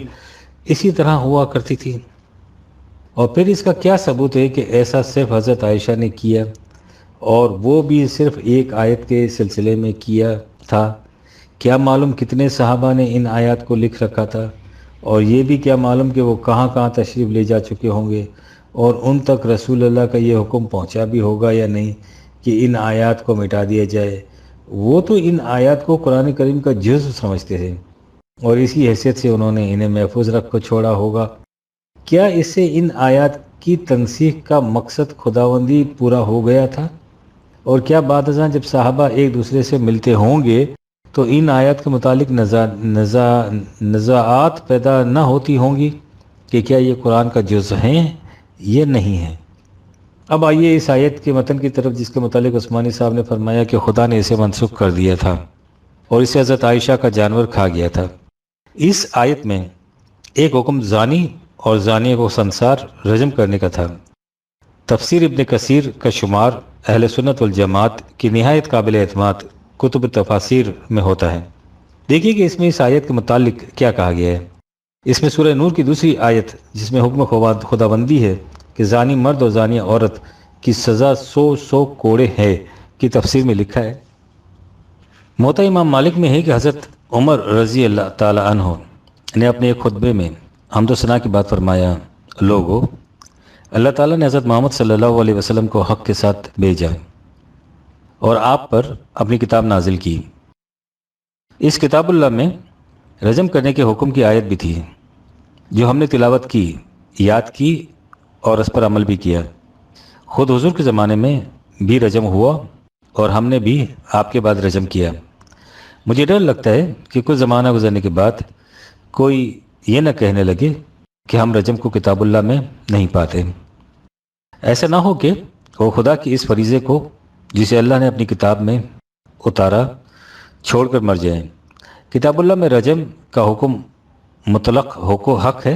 اسی طرح ہوا کرتی تھی؟ اور پھر اس کا کیا ثبوت ہے کہ ایسا صرف حضرت عائشہ نے کیا، اور وہ بھی صرف ایک آیت کے سلسلے میں کیا تھا؟ کیا معلوم کتنے صحابہ نے ان آیات کو لکھ رکھا تھا، اور یہ بھی کیا معلوم کہ وہ کہاں کہاں تشریف لے جا چکے ہوں گے اور ان تک رسول اللہ کا یہ حکم پہنچا بھی ہوگا یا نہیں کہ ان آیات کو مٹا دیا جائے۔ وہ تو ان آیات کو قرآن کریم کا جزو سمجھتے تھے اور اسی حیثیت سے انہوں نے انہیں محفوظ رکھ کر چھوڑا ہوگا۔ کیا اس سے ان آیات کی تنسیخ کا مقصد خداوندی پورا ہو گیا تھا؟ اور کیا بعد ازاں جب صحابہ ایک دوسرے سے ملتے ہوں گے تو ان آیات کے متعلق نزاعات پیدا نہ ہوتی ہوں گی کہ کیا یہ قرآن کا جز ہیں یہ نہیں ہیں؟ اب آئیے اس آیت کے متن کی طرف جس کے متعلق عثمانی صاحب نے فرمایا کہ خدا نے اسے منسوخ کر دیا تھا اور اسے حضرت عائشہ کا جانور کھا گیا تھا۔ اس آیت میں ایک حکم زانی اور زانیہ کو سنسار رجم کرنے کا تھا۔ تفسیر ابن کثیر کا شمار اہل سنت والجماعت کی نہایت قابل اعتماد کتب تفاسیر میں ہوتا ہے۔ دیکھیے کہ اس میں اس آیت کے متعلق کیا کہا گیا ہے۔ اس میں سورہ نور کی دوسری آیت جس میں حکم خداوندی ہے کہ زانی مرد اور زانیہ عورت کی سزا 100 کوڑے ہے کی تفسیر میں لکھا ہے۔ موطا امام مالک میں ہے کہ حضرت عمر رضی اللہ تعالی عنہ نے اپنے ایک خطبے میں حمد و ثنا کی بات فرمایا، لوگو اللہ تعالیٰ نے حضرت محمد صلی اللہ علیہ وسلم کو حق کے ساتھ بھیجا اور آپ پر اپنی کتاب نازل کی۔ اس کتاب اللہ میں رجم کرنے کے حکم کی آیت بھی تھی جو ہم نے تلاوت کی، یاد کی اور اس پر عمل بھی کیا۔ خود حضور کے زمانے میں بھی رجم ہوا اور ہم نے بھی آپ کے بعد رجم کیا۔ مجھے ڈر لگتا ہے کہ کچھ زمانہ گزرنے کے بعد کوئی یہ نہ کہنے لگے کہ ہم رجم کو کتاب اللہ میں نہیں پاتے۔ ایسا نہ ہو کہ وہ خدا کی اس فریضے کو جسے اللہ نے اپنی کتاب میں اتارا چھوڑ کر مر جائیں۔ کتاب اللہ میں رجم کا حکم مطلق حق ہے،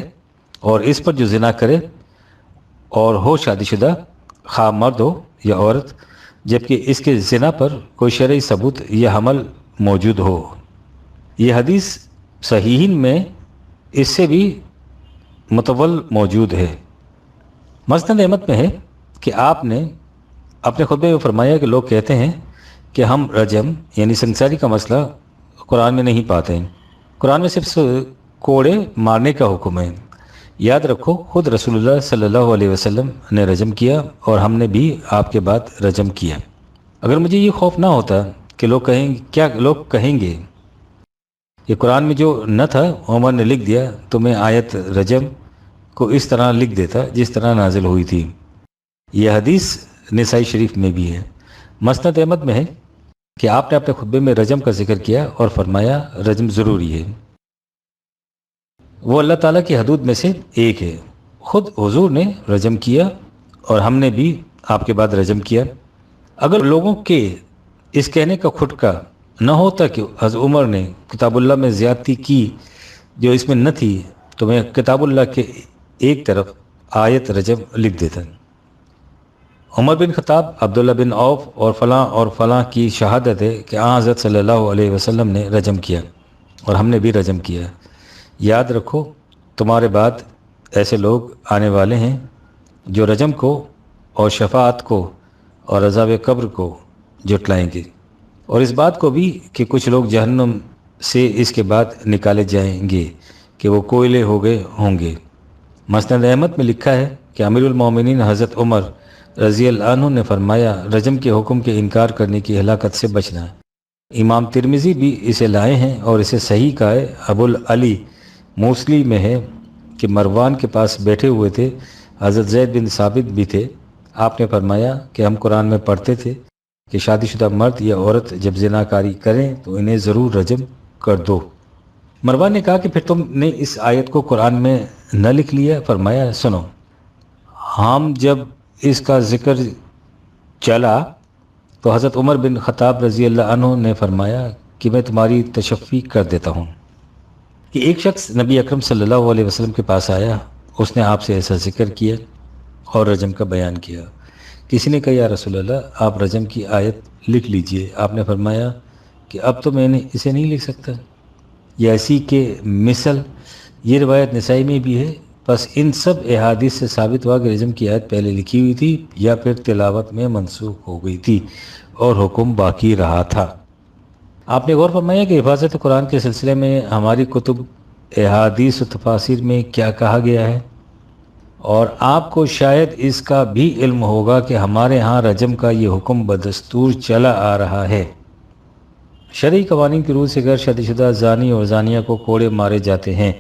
اور اس پر جو زنا کرے اور ہو شادی شدہ، خواہ مرد ہو یا عورت، جبکہ اس کے زنا پر کوئی شرعی ثبوت یا حمل موجود ہو۔ یہ حدیث صحیحین میں اس سے بھی متول موجود ہے۔ مسند احمد میں ہے کہ آپ نے اپنے خطبے میں فرمایا کہ لوگ کہتے ہیں کہ ہم رجم یعنی سنساری کا مسئلہ قرآن میں نہیں پاتے ہیں، قرآن میں صرف کوڑے مارنے کا حکم ہے۔ یاد رکھو خود رسول اللہ صلی اللہ علیہ وسلم نے رجم کیا اور ہم نے بھی آپ کے بعد رجم کیا۔ اگر مجھے یہ خوف نہ ہوتا کہ لوگ کہیں گے کہ قرآن میں جو نہ تھا عمر نے لکھ دیا تو میں آیت رجم کو اس طرح لکھ دیتا جس طرح نازل ہوئی تھی۔ یہ حدیث نسائی شریف میں بھی ہے۔ مسند احمد میں ہے کہ آپ نے اپنے خطبے میں رجم کا ذکر کیا اور فرمایا رجم ضروری ہے، وہ اللہ تعالیٰ کی حدود میں سے ایک ہے۔ خود حضور نے رجم کیا اور ہم نے بھی آپ کے بعد رجم کیا۔ اگر لوگوں کے اس کہنے کا کھٹکا نہ ہوتا کہ حضرت عمر نے کتاب اللہ میں زیادتی کی جو اس میں نہ تھی، تو میں کتاب اللہ کے ایک طرف آیت رجم لکھ دیتا۔ عمر بن خطاب، عبداللہ بن عوف اور فلاں کی شہادت ہے کہ حضرت صلی اللہ علیہ وسلم نے رجم کیا اور ہم نے بھی رجم کیا۔ یاد رکھو تمہارے بعد ایسے لوگ آنے والے ہیں جو رجم کو اور شفاعت کو اور عذاب قبر کو جھٹلائیں گے، اور اس بات کو بھی کہ کچھ لوگ جہنم سے اس کے بعد نکالے جائیں گے کہ وہ کوئلے ہو گئے ہوں گے۔ مسند احمد میں لکھا ہے کہ امیر المومنین حضرت عمر رضی اللہ عنہ نے فرمایا رجم کے حکم کے انکار کرنے کی ہلاکت سے بچنا ہے۔ امام ترمذی بھی اسے لائے ہیں اور اسے صحیح کہا ہے۔ ابو العلی موصلی میں ہے کہ مروان کے پاس بیٹھے ہوئے تھے، حضرت زید بن ثابت بھی تھے۔ آپ نے فرمایا کہ ہم قرآن میں پڑھتے تھے کہ شادی شدہ مرد یا عورت جب زنا کاری کریں تو انہیں ضرور رجم کر دو۔ مروان نے کہا کہ پھر تم نے اس آیت کو قرآن میں نہ لکھ لیا؟ فرمایا سنو، ہم جب اس کا ذکر چلا تو حضرت عمر بن خطاب رضی اللہ عنہ نے فرمایا کہ میں تمہاری تشفی کر دیتا ہوں کہ ایک شخص نبی اکرم صلی اللہ علیہ وسلم کے پاس آیا، اس نے آپ سے ایسا ذکر کیا اور رجم کا بیان کیا۔ کسی نے کہا یا رسول اللہ آپ رجم کی آیت لکھ لیجئے۔ آپ نے فرمایا کہ اب تو میں نے اسے نہیں لکھ سکتا، یہ ایسی کہ مثل یہ روایت نسائی میں بھی ہے۔ بس ان سب احادیث سے ثابت ہوا کہ رجم کی آیت پہلے لکھی ہوئی تھی یا پھر تلاوت میں منسوخ ہو گئی تھی اور حکم باقی رہا تھا۔ آپ نے غور فرمایا کہ حفاظت قرآن کے سلسلے میں ہماری کتب احادیث و تفاسیر میں کیا کہا گیا ہے، اور آپ کو شاید اس کا بھی علم ہوگا کہ ہمارے ہاں رجم کا یہ حکم بدستور چلا آ رہا ہے۔ شرعی قوانین کی روح سے غیر شادی شدہ زانی اور زانیہ کو کوڑے مارے جاتے ہیں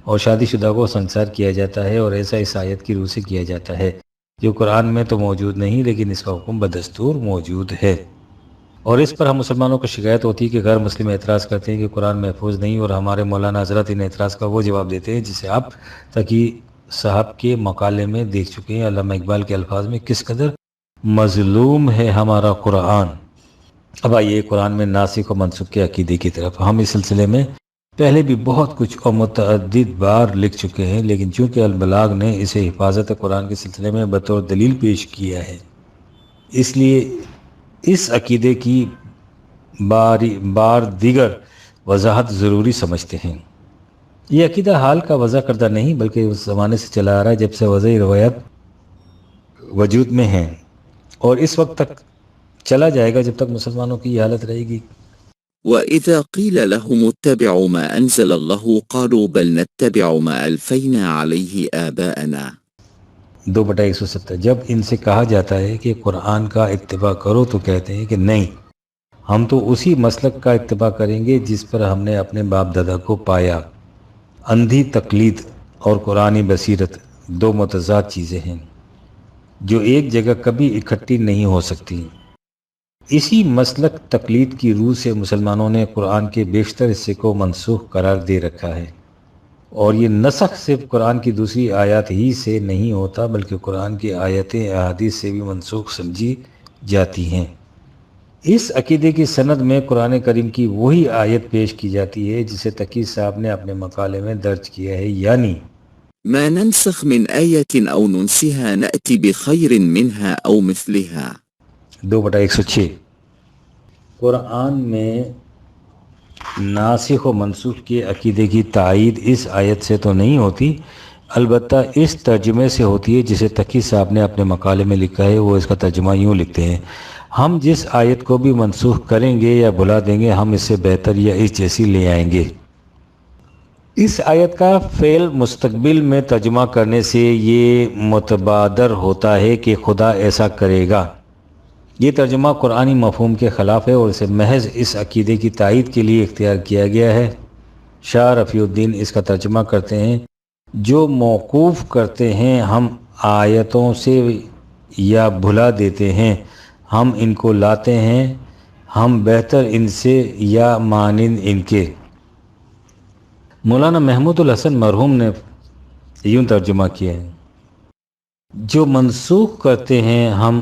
اور شادی شدہ کو سنسار کیا جاتا ہے، اور ایسا اس آیت کی روح سے کیا جاتا ہے جو قرآن میں تو موجود نہیں لیکن اس کا حکم بدستور موجود ہے۔ اور اس پر ہم مسلمانوں کو شکایت ہوتی ہے کہ غیر مسلم اعتراض کرتے ہیں کہ قرآن محفوظ نہیں، اور ہمارے مولانا حضرت ان اعتراض کا وہ جواب دیتے ہیں جسے آپ تقی صاحب کے مقالے میں دیکھ چکے ہیں۔ علامہ اقبال کے الفاظ میں کس قدر مظلوم ہے ہمارا قرآن۔ اب آئیے قرآن میں ناسخ و منسوخ کے عقیدے کی طرف۔ ہم اس سلسلے میں پہلے بھی بہت کچھ اور متعدد بار لکھ چکے ہیں، لیکن چونکہ البلاغ نے اسے حفاظت قرآن کے سلسلے میں بطور دلیل پیش کیا ہے، اس لیے اس عقیدے کی بار دیگر وضاحت ضروری سمجھتے ہیں۔ یہ عقیدہ حال کا وضع کردہ نہیں بلکہ اس زمانے سے چلا آ رہا ہے جب سے وضعی روایت وجود میں ہیں، اور اس وقت تک چلا جائے گا جب تک مسلمانوں کی یہ حالت رہے گی۔ وإذا قيل لهم اتبعوا ما أنزل الله قالوا بل نتبع ما ألفينا عليه آباءنا 2/170۔ جب ان سے کہا جاتا ہے کہ قرآن کا اتباع کرو تو کہتے ہیں کہ نہیں، ہم تو اسی مسلک کا اتباع کریں گے جس پر ہم نے اپنے باپ دادا کو پایا۔ اندھی تقلید اور قرآنی بصیرت دو متضاد چیزیں ہیں جو ایک جگہ کبھی اکٹھی نہیں ہو سکتی۔ اسی مسلک تقلید کی روح سے مسلمانوں نے قرآن کے بیشتر حصے کو منسوخ قرار دے رکھا ہے، اور یہ نسخ صرف قرآن کی دوسری آیات ہی سے نہیں ہوتا بلکہ قرآن کی آیتیں احادیث سے بھی منسوخ سمجھی جاتی ہیں۔ اس عقیدے کی سند میں قرآن کریم کی وہی آیت پیش کی جاتی ہے جسے تقی صاحب نے اپنے مقالے میں درج کیا ہے، یعنی ما ننسخ من آية أو ننسها نأتي بخير منها أو مثلها 2/106۔ قرآن میں ناسخ و منسوخ کے عقیدے کی تائید اس آیت سے تو نہیں ہوتی، البتہ اس ترجمے سے ہوتی ہے جسے تقی صاحب نے اپنے مقالے میں لکھا ہے۔ وہ اس کا ترجمہ یوں لکھتے ہیں: ہم جس آیت کو بھی منسوخ کریں گے یا بھلا دیں گے ہم اس سے بہتر یا اس جیسی لے آئیں گے۔ اس آیت کا فعل مستقبل میں ترجمہ کرنے سے یہ متبادر ہوتا ہے کہ خدا ایسا کرے گا۔ یہ ترجمہ قرآنی مفہوم کے خلاف ہے اور اسے محض اس عقیدے کی تائید کے لیے اختیار کیا گیا ہے۔ شاہ رفیع الدین اس کا ترجمہ کرتے ہیں جو موقوف کرتے ہیں ہم آیتوں سے یا بھلا دیتے ہیں، ہم ان کو لاتے ہیں، ہم بہتر ان سے یا مانند ان کے۔ مولانا محمود الحسن مرحوم نے یوں ترجمہ کیا ہے، جو منسوخ کرتے ہیں ہم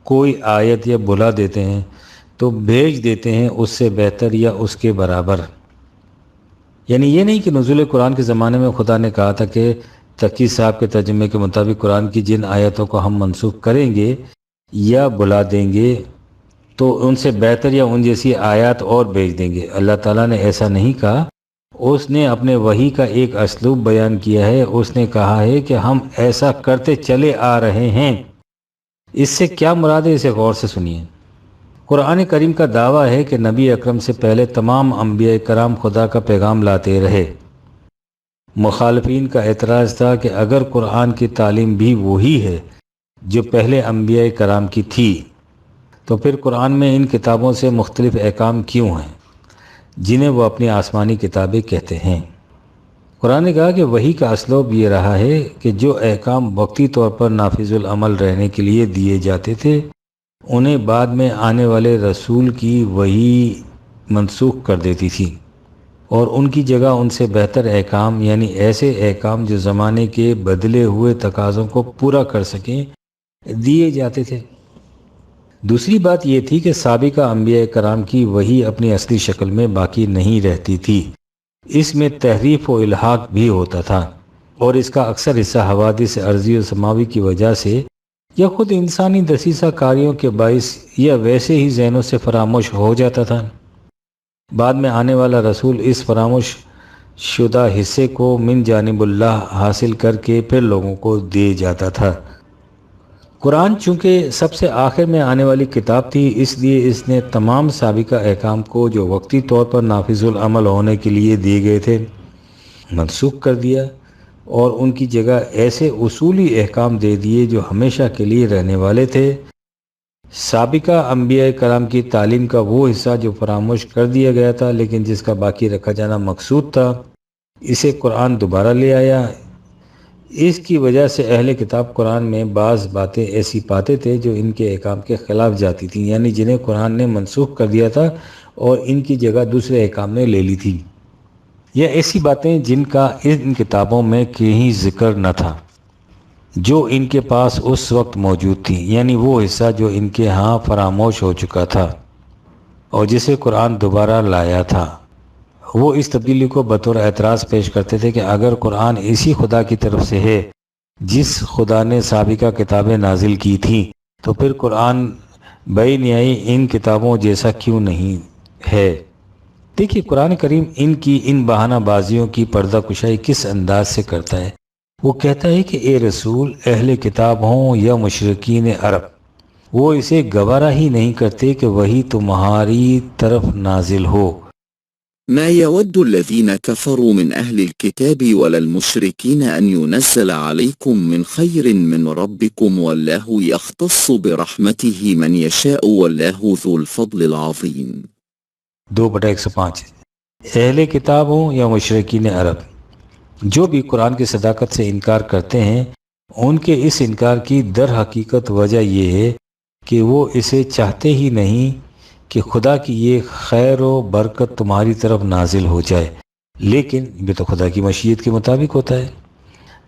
کوئی آیت یا بھلا دیتے ہیں تو بھیج دیتے ہیں اس سے بہتر یا اس کے برابر۔ یعنی یہ نہیں کہ نزول قرآن کے زمانے میں خدا نے کہا تھا کہ تقی صاحب کے ترجمے کے مطابق قرآن کی جن آیتوں کو ہم منسوخ کریں گے یا بھلا دیں گے تو ان سے بہتر یا ان جیسی آیات اور بھیج دیں گے۔ اللہ تعالیٰ نے ایسا نہیں کہا، اس نے اپنے وحی کا ایک اسلوب بیان کیا ہے۔ اس نے کہا ہے کہ ہم ایسا کرتے چلے آ رہے ہیں۔ اس سے کیا مراد ہے، اسے غور سے سنیے۔ قرآن کریم کا دعویٰ ہے کہ نبی اکرم سے پہلے تمام انبیاء کرام خدا کا پیغام لاتے رہے۔ مخالفین کا اعتراض تھا کہ اگر قرآن کی تعلیم بھی وہی ہے جو پہلے انبیاء کرام کی تھی تو پھر قرآن میں ان کتابوں سے مختلف احکام کیوں ہیں جنہیں وہ اپنی آسمانی کتابیں کہتے ہیں۔ قرآن نے کہا کہ وحی کا اسلوب یہ رہا ہے کہ جو احکام وقتی طور پر نافذ العمل رہنے کے لیے دیے جاتے تھے انہیں بعد میں آنے والے رسول کی وحی منسوخ کر دیتی تھی اور ان کی جگہ ان سے بہتر احکام، یعنی ایسے احکام جو زمانے کے بدلے ہوئے تقاضوں کو پورا کر سکیں، دیے جاتے تھے۔ دوسری بات یہ تھی کہ سابقہ انبیاء کرام کی وحی اپنی اصلی شکل میں باقی نہیں رہتی تھی، اس میں تحریف و الحاق بھی ہوتا تھا، اور اس کا اکثر حصہ حوادث ارضی و سماوی کی وجہ سے یا خود انسانی دسیسہ کاریوں کے باعث یا ویسے ہی ذہنوں سے فراموش ہو جاتا تھا۔ بعد میں آنے والا رسول اس فراموش شدہ حصے کو من جانب اللہ حاصل کر کے پھر لوگوں کو دے جاتا تھا۔ قرآن چونکہ سب سے آخر میں آنے والی کتاب تھی، اس لیے اس نے تمام سابقہ احکام کو جو وقتی طور پر نافذ العمل ہونے کے لیے دیے گئے تھے منسوخ کر دیا اور ان کی جگہ ایسے اصولی احکام دے دیے جو ہمیشہ کے لیے رہنے والے تھے۔ سابقہ انبیاء کرام کی تعلیم کا وہ حصہ جو فراموش کر دیا گیا تھا لیکن جس کا باقی رکھا جانا مقصود تھا، اسے قرآن دوبارہ لے آیا۔ اس کی وجہ سے اہل کتاب قرآن میں بعض باتیں ایسی پاتے تھے جو ان کے احکام کے خلاف جاتی تھیں، یعنی جنہیں قرآن نے منسوخ کر دیا تھا اور ان کی جگہ دوسرے احکام نے لے لی تھی، یا ایسی باتیں جن کا ان کتابوں میں کہیں ذکر نہ تھا جو ان کے پاس اس وقت موجود تھی، یعنی وہ حصہ جو ان کے ہاں فراموش ہو چکا تھا اور جسے قرآن دوبارہ لایا تھا۔ وہ اس تبدیلی کو بطور اعتراض پیش کرتے تھے کہ اگر قرآن اسی خدا کی طرف سے ہے جس خدا نے سابقہ کتابیں نازل کی تھیں تو پھر قرآن بے نیائی ان کتابوں جیسا کیوں نہیں ہے۔ دیکھیے قرآن کریم ان کی ان بہانہ بازیوں کی پردہ کشائی کس انداز سے کرتا ہے۔ وہ کہتا ہے کہ اے رسول، اہل کتاب ہوں یا مشرکین عرب، وہ اسے گوارا ہی نہیں کرتے کہ وہی تمہاری طرف نازل ہو۔ ما يود الذين كفروا من أهل الكتاب ولا المشركين أن ينزل عليكم من خير من ربكم والله يختص برحمته من يشاء والله ذو الفضل العظيم۔ 2/105 اہل کتاب ہوں یا مشرکین عرب، جو بھی قرآن کی صداقت سے انکار کرتے ہیں ان کے اس انکار کی در حقیقت وجہ یہ ہے کہ وہ اسے چاہتے ہی نہیں کہ خدا کی یہ خیر و برکت تمہاری طرف نازل ہو جائے، لیکن یہ تو خدا کی مشیت کے مطابق ہوتا ہے،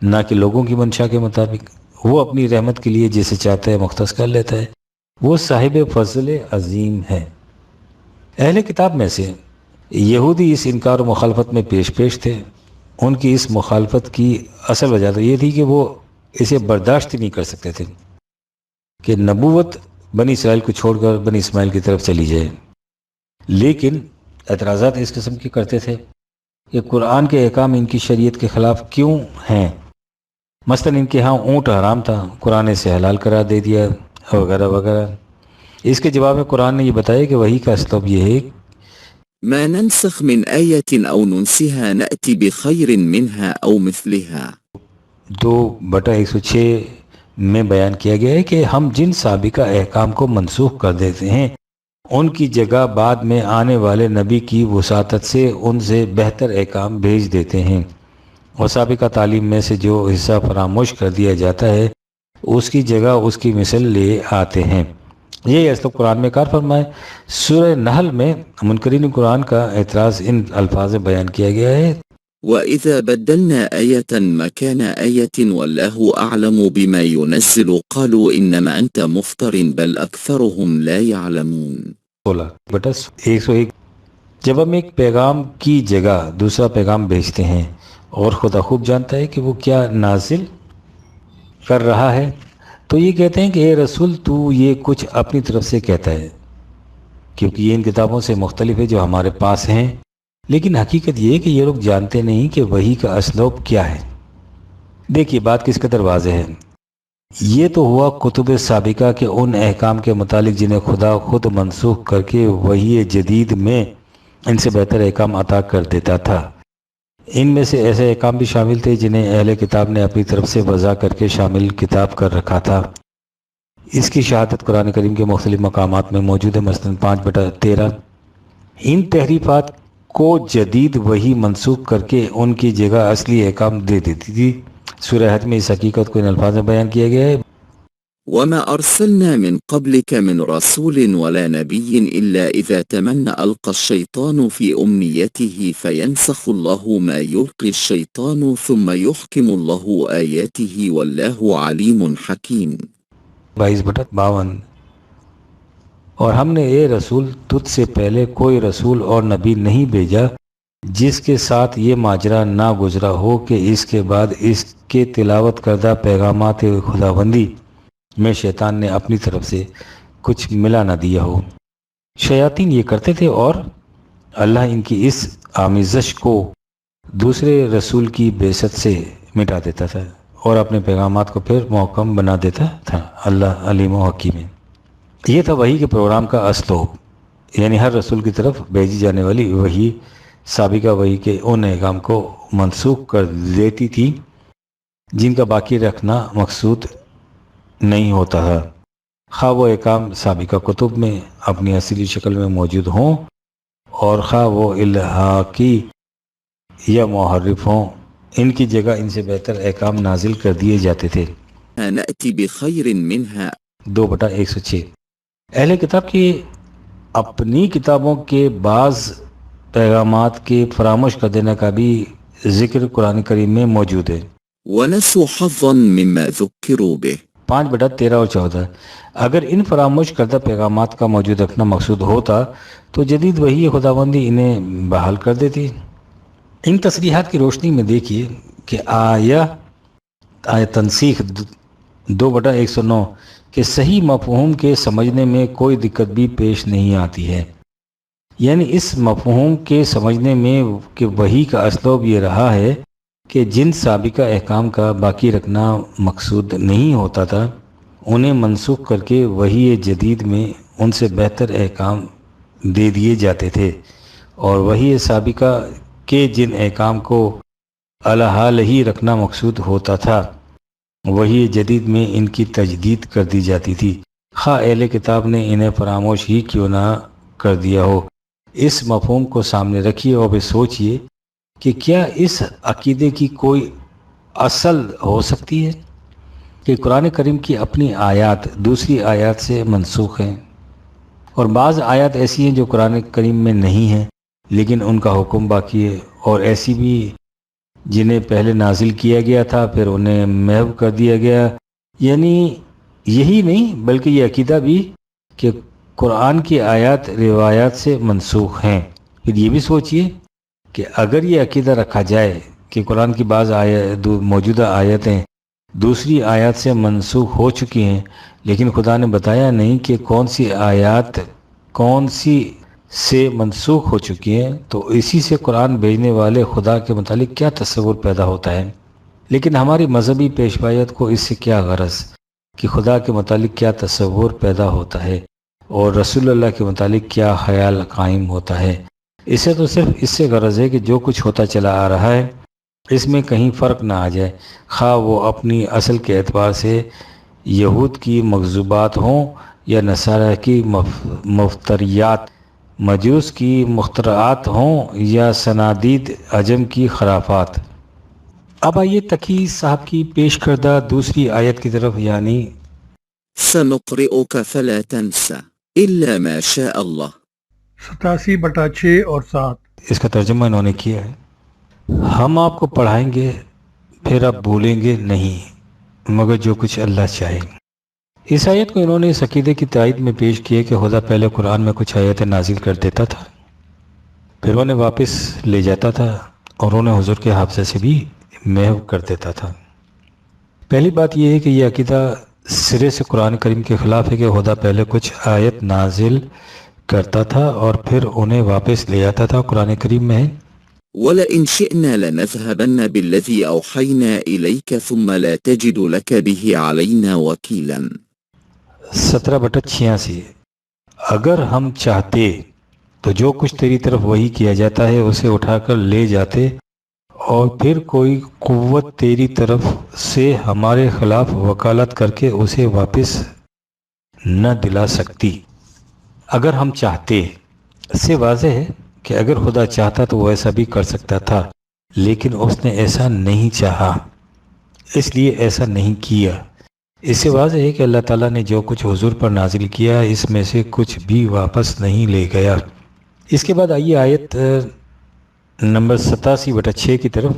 نہ کہ لوگوں کی منشا کے مطابق۔ وہ اپنی رحمت کے لیے جسے چاہتا ہے مختص کر لیتا ہے، وہ صاحب فضل عظیم ہے۔ اہل کتاب میں سے یہودی اس انکار و مخالفت میں پیش تھے۔ ان کی اس مخالفت کی اصل وجہ تو یہ تھی کہ وہ اسے برداشت ہی نہیں کر سکتے تھے کہ نبوت بنی اسرائیل کو چھوڑ کر بنی اسماعیل کی طرف چلی جائے، لیکن اعتراضات اس قسم کے کرتے تھے کہ قرآن کے احکام ان کی شریعت کے خلاف کیوں ہیں۔ مثلا ان کے ہاں اونٹ حرام تھا، قرآن نے اسے حلال قرار دے دیا وغیرہ وغیرہ۔ اس کے جواب میں قرآن نے یہ بتایا کہ وحی کا اسلوب یہ ہے ما ننسخ من آية أو ننسها نأتي بخير منها أو مثلها۔ 2/106 میں بیان کیا گیا ہے کہ ہم جن سابقہ احکام کو منسوخ کر دیتے ہیں ان کی جگہ بعد میں آنے والے نبی کی وساطت سے ان سے بہتر احکام بھیج دیتے ہیں، اور سابقہ تعلیم میں سے جو حصہ فراموش کر دیا جاتا ہے اس کی جگہ اس کی مثل لے آتے ہیں۔ یہی اسلوب قرآن میں کار فرمائے۔ سورہ نحل میں منکرین قرآن کا اعتراض ان الفاظ میں بیان کیا گیا ہے۔ وإذا بدلنا آية مكان آية والله أعلم بما ينزل قالوا إنما أنت مفتر بل أكثرهم لا يعلمون۔ 16/101۔ جب ہم ایک پیغام کی جگہ دوسرا پیغام بھیجتے ہیں اور خدا خوب جانتا ہے کہ وہ کیا نازل کر رہا ہے، تو یہ کہتے ہیں کہ اے رسول تو یہ کچھ اپنی طرف سے کہتا ہے، کیونکہ یہ ان کتابوں سے مختلف ہے جو ہمارے پاس ہیں، لیکن حقیقت یہ ہے کہ یہ لوگ جانتے نہیں کہ وحی کا اسلوب کیا ہے۔ دیکھیے بات کس قدر واضح ہے۔ یہ تو ہوا کتب سابقہ کے ان احکام کے متعلق جنہیں خدا خود منسوخ کر کے وحی جدید میں ان سے بہتر احکام عطا کر دیتا تھا۔ ان میں سے ایسے احکام بھی شامل تھے جنہیں اہل کتاب نے اپنی طرف سے وضع کر کے شامل کتاب کر رکھا تھا۔ اس کی شہادت قرآن کریم کے مختلف مقامات میں موجود ہے، مثلاً 5/13۔ ان تحریفات کو جدید وحی منسوخ کر کے ان کی جگہ اصلی احکام دے دیتی تھی۔ سورہ حج میں اس حقیقت کو ان الفاظ میں بیان کیا گیا ہے۔ وما أرسلنا من قبلك من رسول ولا نبي إلا إذا تمنى ألقى الشيطان في أمنيته فينسخ الله ما يلقي الشيطان ثم يحكم الله آياته والله عليم حكيم۔ 22/52۔ اور ہم نے اے رسول تجھ سے پہلے کوئی رسول اور نبی نہیں بھیجا جس کے ساتھ یہ ماجرا نہ گزرا ہو کہ اس کے بعد اس کے تلاوت کردہ پیغامات خداوندی میں شیطان نے اپنی طرف سے کچھ ملا نہ دیا ہو۔ شیاطین یہ کرتے تھے اور اللہ ان کی اس آمیزش کو دوسرے رسول کی بعثت سے مٹا دیتا تھا اور اپنے پیغامات کو پھر محکم بنا دیتا تھا۔ اللہ علیم و حکیم ہے۔ یہ تھا وحی کے پروگرام کا اسلوب، یعنی ہر رسول کی طرف بھیجی جانے والی وحی سابقہ وحی کے ان احکام کو منسوخ کر دیتی تھی جن کا باقی رکھنا مقصود نہیں ہوتا تھا، خواہ وہ احکام سابقہ کتب میں اپنی اصلی شکل میں موجود ہوں اور خواہ وہ الحاقی یا محرف ہوں، ان کی جگہ ان سے بہتر احکام نازل کر دیے جاتے تھے۔ نأتي بخير منها۔ 2/106۔ اہل کتاب کی اپنی کتابوں کے بعض پیغامات کے فراموش کر دینے کا بھی ذکر قرآن کریم میں موجود ہے۔ ونسوا حظا مما ذكروا به۔ 5/13 اور 14۔ اگر ان فراموش کردہ پیغامات کا موجود رکھنا مقصود ہوتا تو جدید وحی خداوندی انہیں بحال کر دیتی۔ ان تصریحات کی روشنی میں دیکھیے کہ آیا تنسیخ 2/109 کہ صحیح مفہوم کے سمجھنے میں کوئی دقت بھی پیش نہیں آتی ہے، یعنی اس مفہوم کے سمجھنے میں کہ وحی کا اسلوب یہ رہا ہے کہ جن سابقہ احکام کا باقی رکھنا مقصود نہیں ہوتا تھا انہیں منسوخ کر کے وحی جدید میں ان سے بہتر احکام دے دیے جاتے تھے، اور وحی سابقہ کے جن احکام کو الحال ہی رکھنا مقصود ہوتا تھا وحی جدید میں ان کی تجدید کر دی جاتی تھی، خواہ اہل کتاب نے انہیں فراموش ہی کیوں نہ کر دیا ہو۔ اس مفہوم کو سامنے رکھیے اور پھر سوچئے کہ کیا اس عقیدے کی کوئی اصل ہو سکتی ہے کہ قرآن کریم کی اپنی آیات دوسری آیات سے منسوخ ہیں، اور بعض آیات ایسی ہیں جو قرآن کریم میں نہیں ہیں لیکن ان کا حکم باقی ہے، اور ایسی بھی جنہیں پہلے نازل کیا گیا تھا پھر انہیں محو کر دیا گیا۔ یعنی یہی نہیں بلکہ یہ عقیدہ بھی کہ قرآن کی آیات روایات سے منسوخ ہیں۔ پھر یہ بھی سوچئے کہ اگر یہ عقیدہ رکھا جائے کہ قرآن کی بعض موجودہ آیتیں دوسری آیات سے منسوخ ہو چکی ہیں لیکن خدا نے بتایا نہیں کہ کون سی آیات کون سی سے منسوخ ہو چکی ہیں، تو اسی سے قرآن بھیجنے والے خدا کے متعلق کیا تصور پیدا ہوتا ہے۔ لیکن ہماری مذہبی پیشوائیت کو اس سے کیا غرض کہ خدا کے متعلق کیا تصور پیدا ہوتا ہے اور رسول اللہ کے متعلق کیا خیال قائم ہوتا ہے۔ اسے تو صرف اس سے غرض ہے کہ جو کچھ ہوتا چلا آ رہا ہے اس میں کہیں فرق نہ آ جائے، خواہ وہ اپنی اصل کے اعتبار سے یہود کی مکذوبات ہوں یا نصارہ کی مفتریات، مجوس کی مخترعات ہوں یا صنادید عجم کی خرافات۔ اب آئیے تقی صاحب کی پیش کردہ دوسری آیت کی طرف، یعنی سنقرئك فلا تنسى إلا ما شاء الله 87/6 اور 7۔ اس کا ترجمہ انہوں نے کیا ہے، ہم آپ کو پڑھائیں گے پھر آپ بھولیں گے نہیں مگر جو کچھ اللہ چاہے۔ اس آیت کو انہوں نے اس عقیدے کی تائید میں پیش کیا کہ خدا پہلے قرآن میں کچھ آیتیں نازل کر دیتا تھا، پھر انہیں واپس لے جاتا تھا اور انہیں حضور کے حافظے سے بھی محو کر دیتا تھا۔ پہلی بات یہ ہے کہ یہ عقیدہ سرے سے قرآن کریم کے خلاف ہے کہ خدا پہلے کچھ آیت نازل کرتا تھا اور پھر انہیں واپس لے آتا تھا۔ قرآن کریم میں ہے ولئن شئنا لنذهبن بالذي أوحينا إليك ثم لا تجد لك به علينا وكيلا۔ 17/86، اگر ہم چاہتے تو جو کچھ تیری طرف وحی کیا جاتا ہے اسے اٹھا کر لے جاتے اور پھر کوئی قوت تیری طرف سے ہمارے خلاف وکالت کر کے اسے واپس نہ دلا سکتی۔ اگر ہم چاہتے، اس سے واضح ہے کہ اگر خدا چاہتا تو وہ ایسا بھی کر سکتا تھا، لیکن اس نے ایسا نہیں چاہا، اس لیے ایسا نہیں کیا۔ اس سے واضح ہے کہ اللہ تعالیٰ نے جو کچھ حضور پر نازل کیا اس میں سے کچھ بھی واپس نہیں لے گیا۔ اس کے بعد آئیے آیت نمبر 87/6 کی طرف،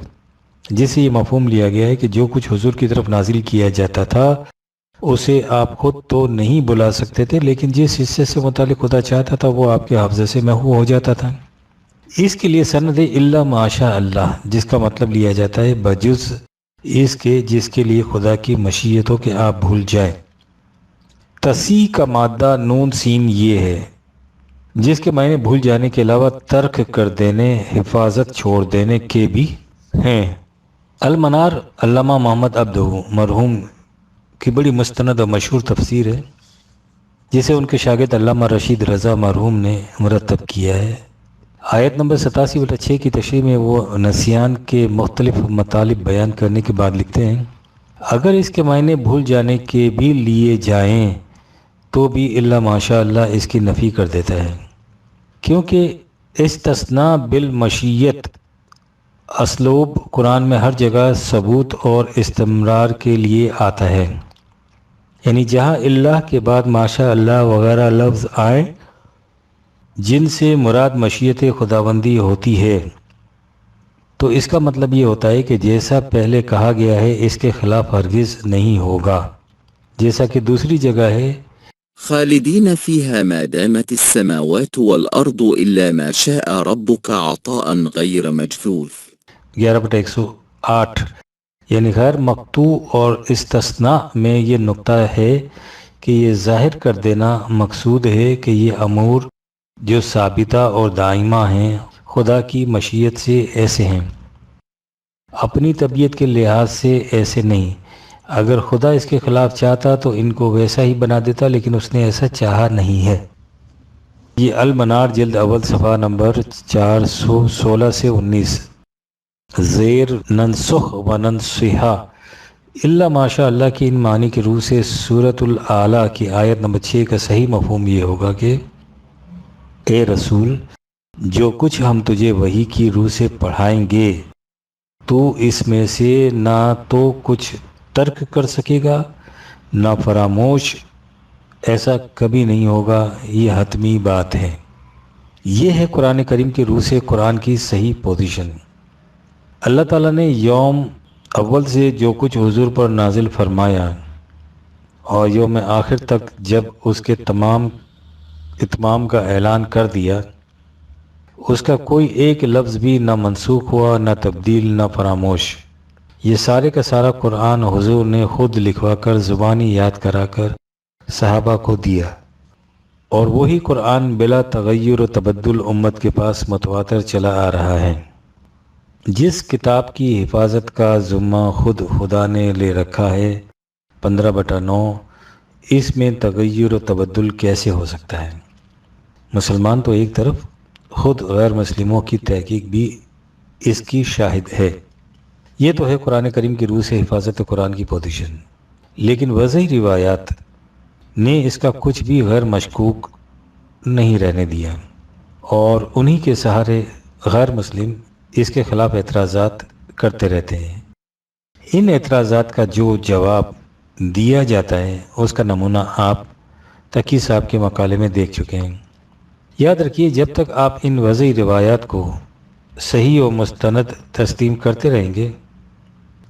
جس سے یہ مفہوم لیا گیا ہے کہ جو کچھ حضور کی طرف نازل کیا جاتا تھا اسے آپ خود تو نہیں بلا سکتے تھے، لیکن جس حصے سے متعلق خدا چاہتا تھا وہ آپ کے حافظے سے محو ہو جاتا تھا۔ اس کے لیے سند الا ما شاء اللہ، جس کا مطلب لیا جاتا ہے بجز اس کے جس کے لیے خدا کی مشیت ہو کہ آپ بھول جائیں۔ تصیح کا مادہ نون سین یہ ہے جس کے معنی بھول جانے کے علاوہ ترک کر دینے، حفاظت چھوڑ دینے کے بھی ہیں۔ المنار علامہ محمد عبدہ مرحوم کی بڑی مستند و مشہور تفسیر ہے، جسے ان کے شاگرد علامہ رشید رضا مرحوم نے مرتب کیا ہے۔ آیت نمبر 87/6 کی تشریح میں وہ نسیان کے مختلف مطالب بیان کرنے کے بعد لکھتے ہیں، اگر اس کے معنی بھول جانے کے بھی لیے جائیں تو بھی الا ماشاء اللہ اس کی نفی کر دیتا ہے، کیونکہ استثناء بالمشیت اسلوب قرآن میں ہر جگہ ثبوت اور استمرار کے لیے آتا ہے، یعنی جہاں اللہ کے بعد ماشاء اللہ وغیرہ لفظ آئیں جن سے مراد مشیت خداوندی ہوتی ہے تو اس کا مطلب یہ ہوتا ہے کہ جیسا پہلے کہا گیا ہے اس کے خلاف ہرگز نہیں ہوگا، جیسا کہ دوسری جگہ ہے خالدين فيها ما دامت السماوات والأرض إلا ما شاء ربك عطاء غير مجذوذ۔ 11/108، یعنی غیر مقطوع اور استثناء میں یہ نقطہ ہے کہ یہ ظاہر کر دینا مقصود ہے کہ یہ امور جو ثابتہ اور دائمہ ہیں خدا کی مشیت سے ایسے ہیں، اپنی طبیعت کے لحاظ سے ایسے نہیں۔ اگر خدا اس کے خلاف چاہتا تو ان کو ویسا ہی بنا دیتا، لیکن اس نے ایسا چاہا نہیں ہے۔ یہ المنار جلد اول صفحہ نمبر 416 سے 19، زیر ننسخ و ننسحہ الا ماشاء اللہ کی ان معنی کی روح سے سورۃ الاعلیٰ کی آیت نمبر 6 کا صحیح مفہوم یہ ہوگا کہ اے رسول، جو کچھ ہم تجھے وحی کی روح سے پڑھائیں گے تو اس میں سے نہ تو کچھ ترک کر سکے گا نہ فراموش، ایسا کبھی نہیں ہوگا، یہ حتمی بات ہے۔ یہ ہے قرآن کریم کی روح سے قرآن کی صحیح پوزیشن۔ اللہ تعالیٰ نے یوم اول سے جو کچھ حضور پر نازل فرمایا اور یوم آخر تک جب اس کے اتمام کا اعلان کر دیا، اس کا کوئی ایک لفظ بھی نہ منسوخ ہوا، نہ تبدیل، نہ فراموش۔ یہ سارے کا سارا قرآن حضور نے خود لکھوا کر زبانی یاد کرا کر صحابہ کو دیا، اور وہی قرآن بلا تغیر و تبدل امت کے پاس متواتر چلا آ رہا ہے۔ جس کتاب کی حفاظت کا ذمہ خود خدا نے لے رکھا ہے 15/9، اس میں تغیر و تبدل کیسے ہو سکتا ہے؟ مسلمان تو ایک طرف، خود غیر مسلموں کی تحقیق بھی اس کی شاہد ہے۔ یہ تو ہے قرآن کریم کی روح سے حفاظت قرآن کی پوزیشن، لیکن وضعی روایات نے اس کا کچھ بھی غیر مشکوک نہیں رہنے دیا، اور انہی کے سہارے غیر مسلم اس کے خلاف اعتراضات کرتے رہتے ہیں۔ ان اعتراضات کا جو جواب دیا جاتا ہے اس کا نمونہ آپ تقی صاحب کے مقالے میں دیکھ چکے ہیں۔ یاد رکھیے، جب تک آپ ان وضعی روایات کو صحیح و مستند تسلیم کرتے رہیں گے،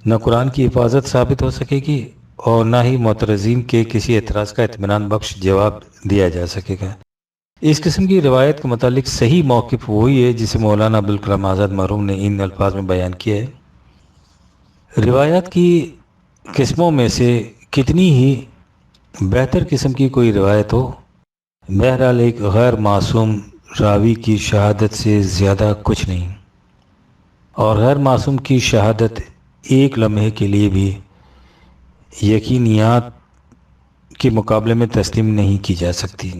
نہ قرآن کی حفاظت ثابت ہو سکے گی اور نہ ہی معترضین کے کسی اعتراض کا اطمینان بخش جواب دیا جا سکے گا۔ اس قسم کی روایت کے متعلق صحیح موقف وہی ہے جسے مولانا ابوالکلام آزاد مرحوم نے ان الفاظ میں بیان کیا ہے: روایات کی قسموں میں سے کتنی ہی بہتر قسم کی کوئی روایت ہو، بہرحال ایک غیر معصوم راوی کی شہادت سے زیادہ کچھ نہیں، اور غیر معصوم کی شہادت ایک لمحے کے لیے بھی یقینیات کے مقابلے میں تسلیم نہیں کی جا سکتی۔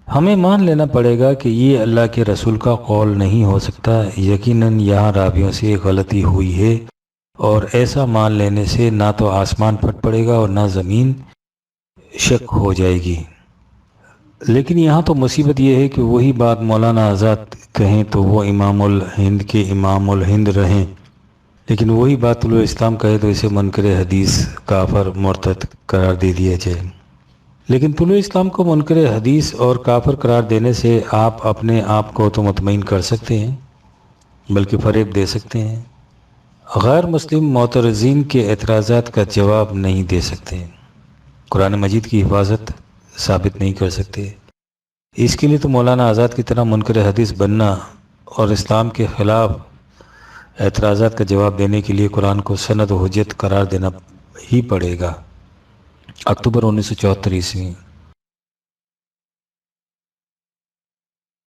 ہمیں مان لینا پڑے گا کہ یہ اللہ کے رسول کا قول نہیں ہو سکتا۔ یقیناً یہاں راویوں سے غلطی ہوئی ہے، اور ایسا مان لینے سے نہ تو آسمان پھٹ پڑے گا اور نہ زمین شک ہو جائے گی۔ لیکن یہاں تو مصیبت یہ ہے کہ وہی بات مولانا آزاد کہیں تو وہ امام الہند کے امام الہند رہیں، لیکن وہی بات طلوع اسلام کہے تو اسے منکر حدیث، کافر، مرتد قرار دے دیا جائے۔ لیکن طلوع اسلام کو منکر حدیث اور کافر قرار دینے سے آپ اپنے آپ کو تو مطمئن کر سکتے ہیں، بلکہ فریب دے سکتے ہیں۔ غیر مسلم معترضین کے اعتراضات کا جواب نہیں دے سکتے، قرآن مجید کی حفاظت ثابت نہیں کر سکتے۔ اس کے لیے تو مولانا آزاد کی طرح منکر حدیث بننا اور اسلام کے خلاف اعتراضات کا جواب دینے کے لیے قرآن کو سند و حجت قرار دینا ہی پڑے گا۔ اکتوبر 1974 ء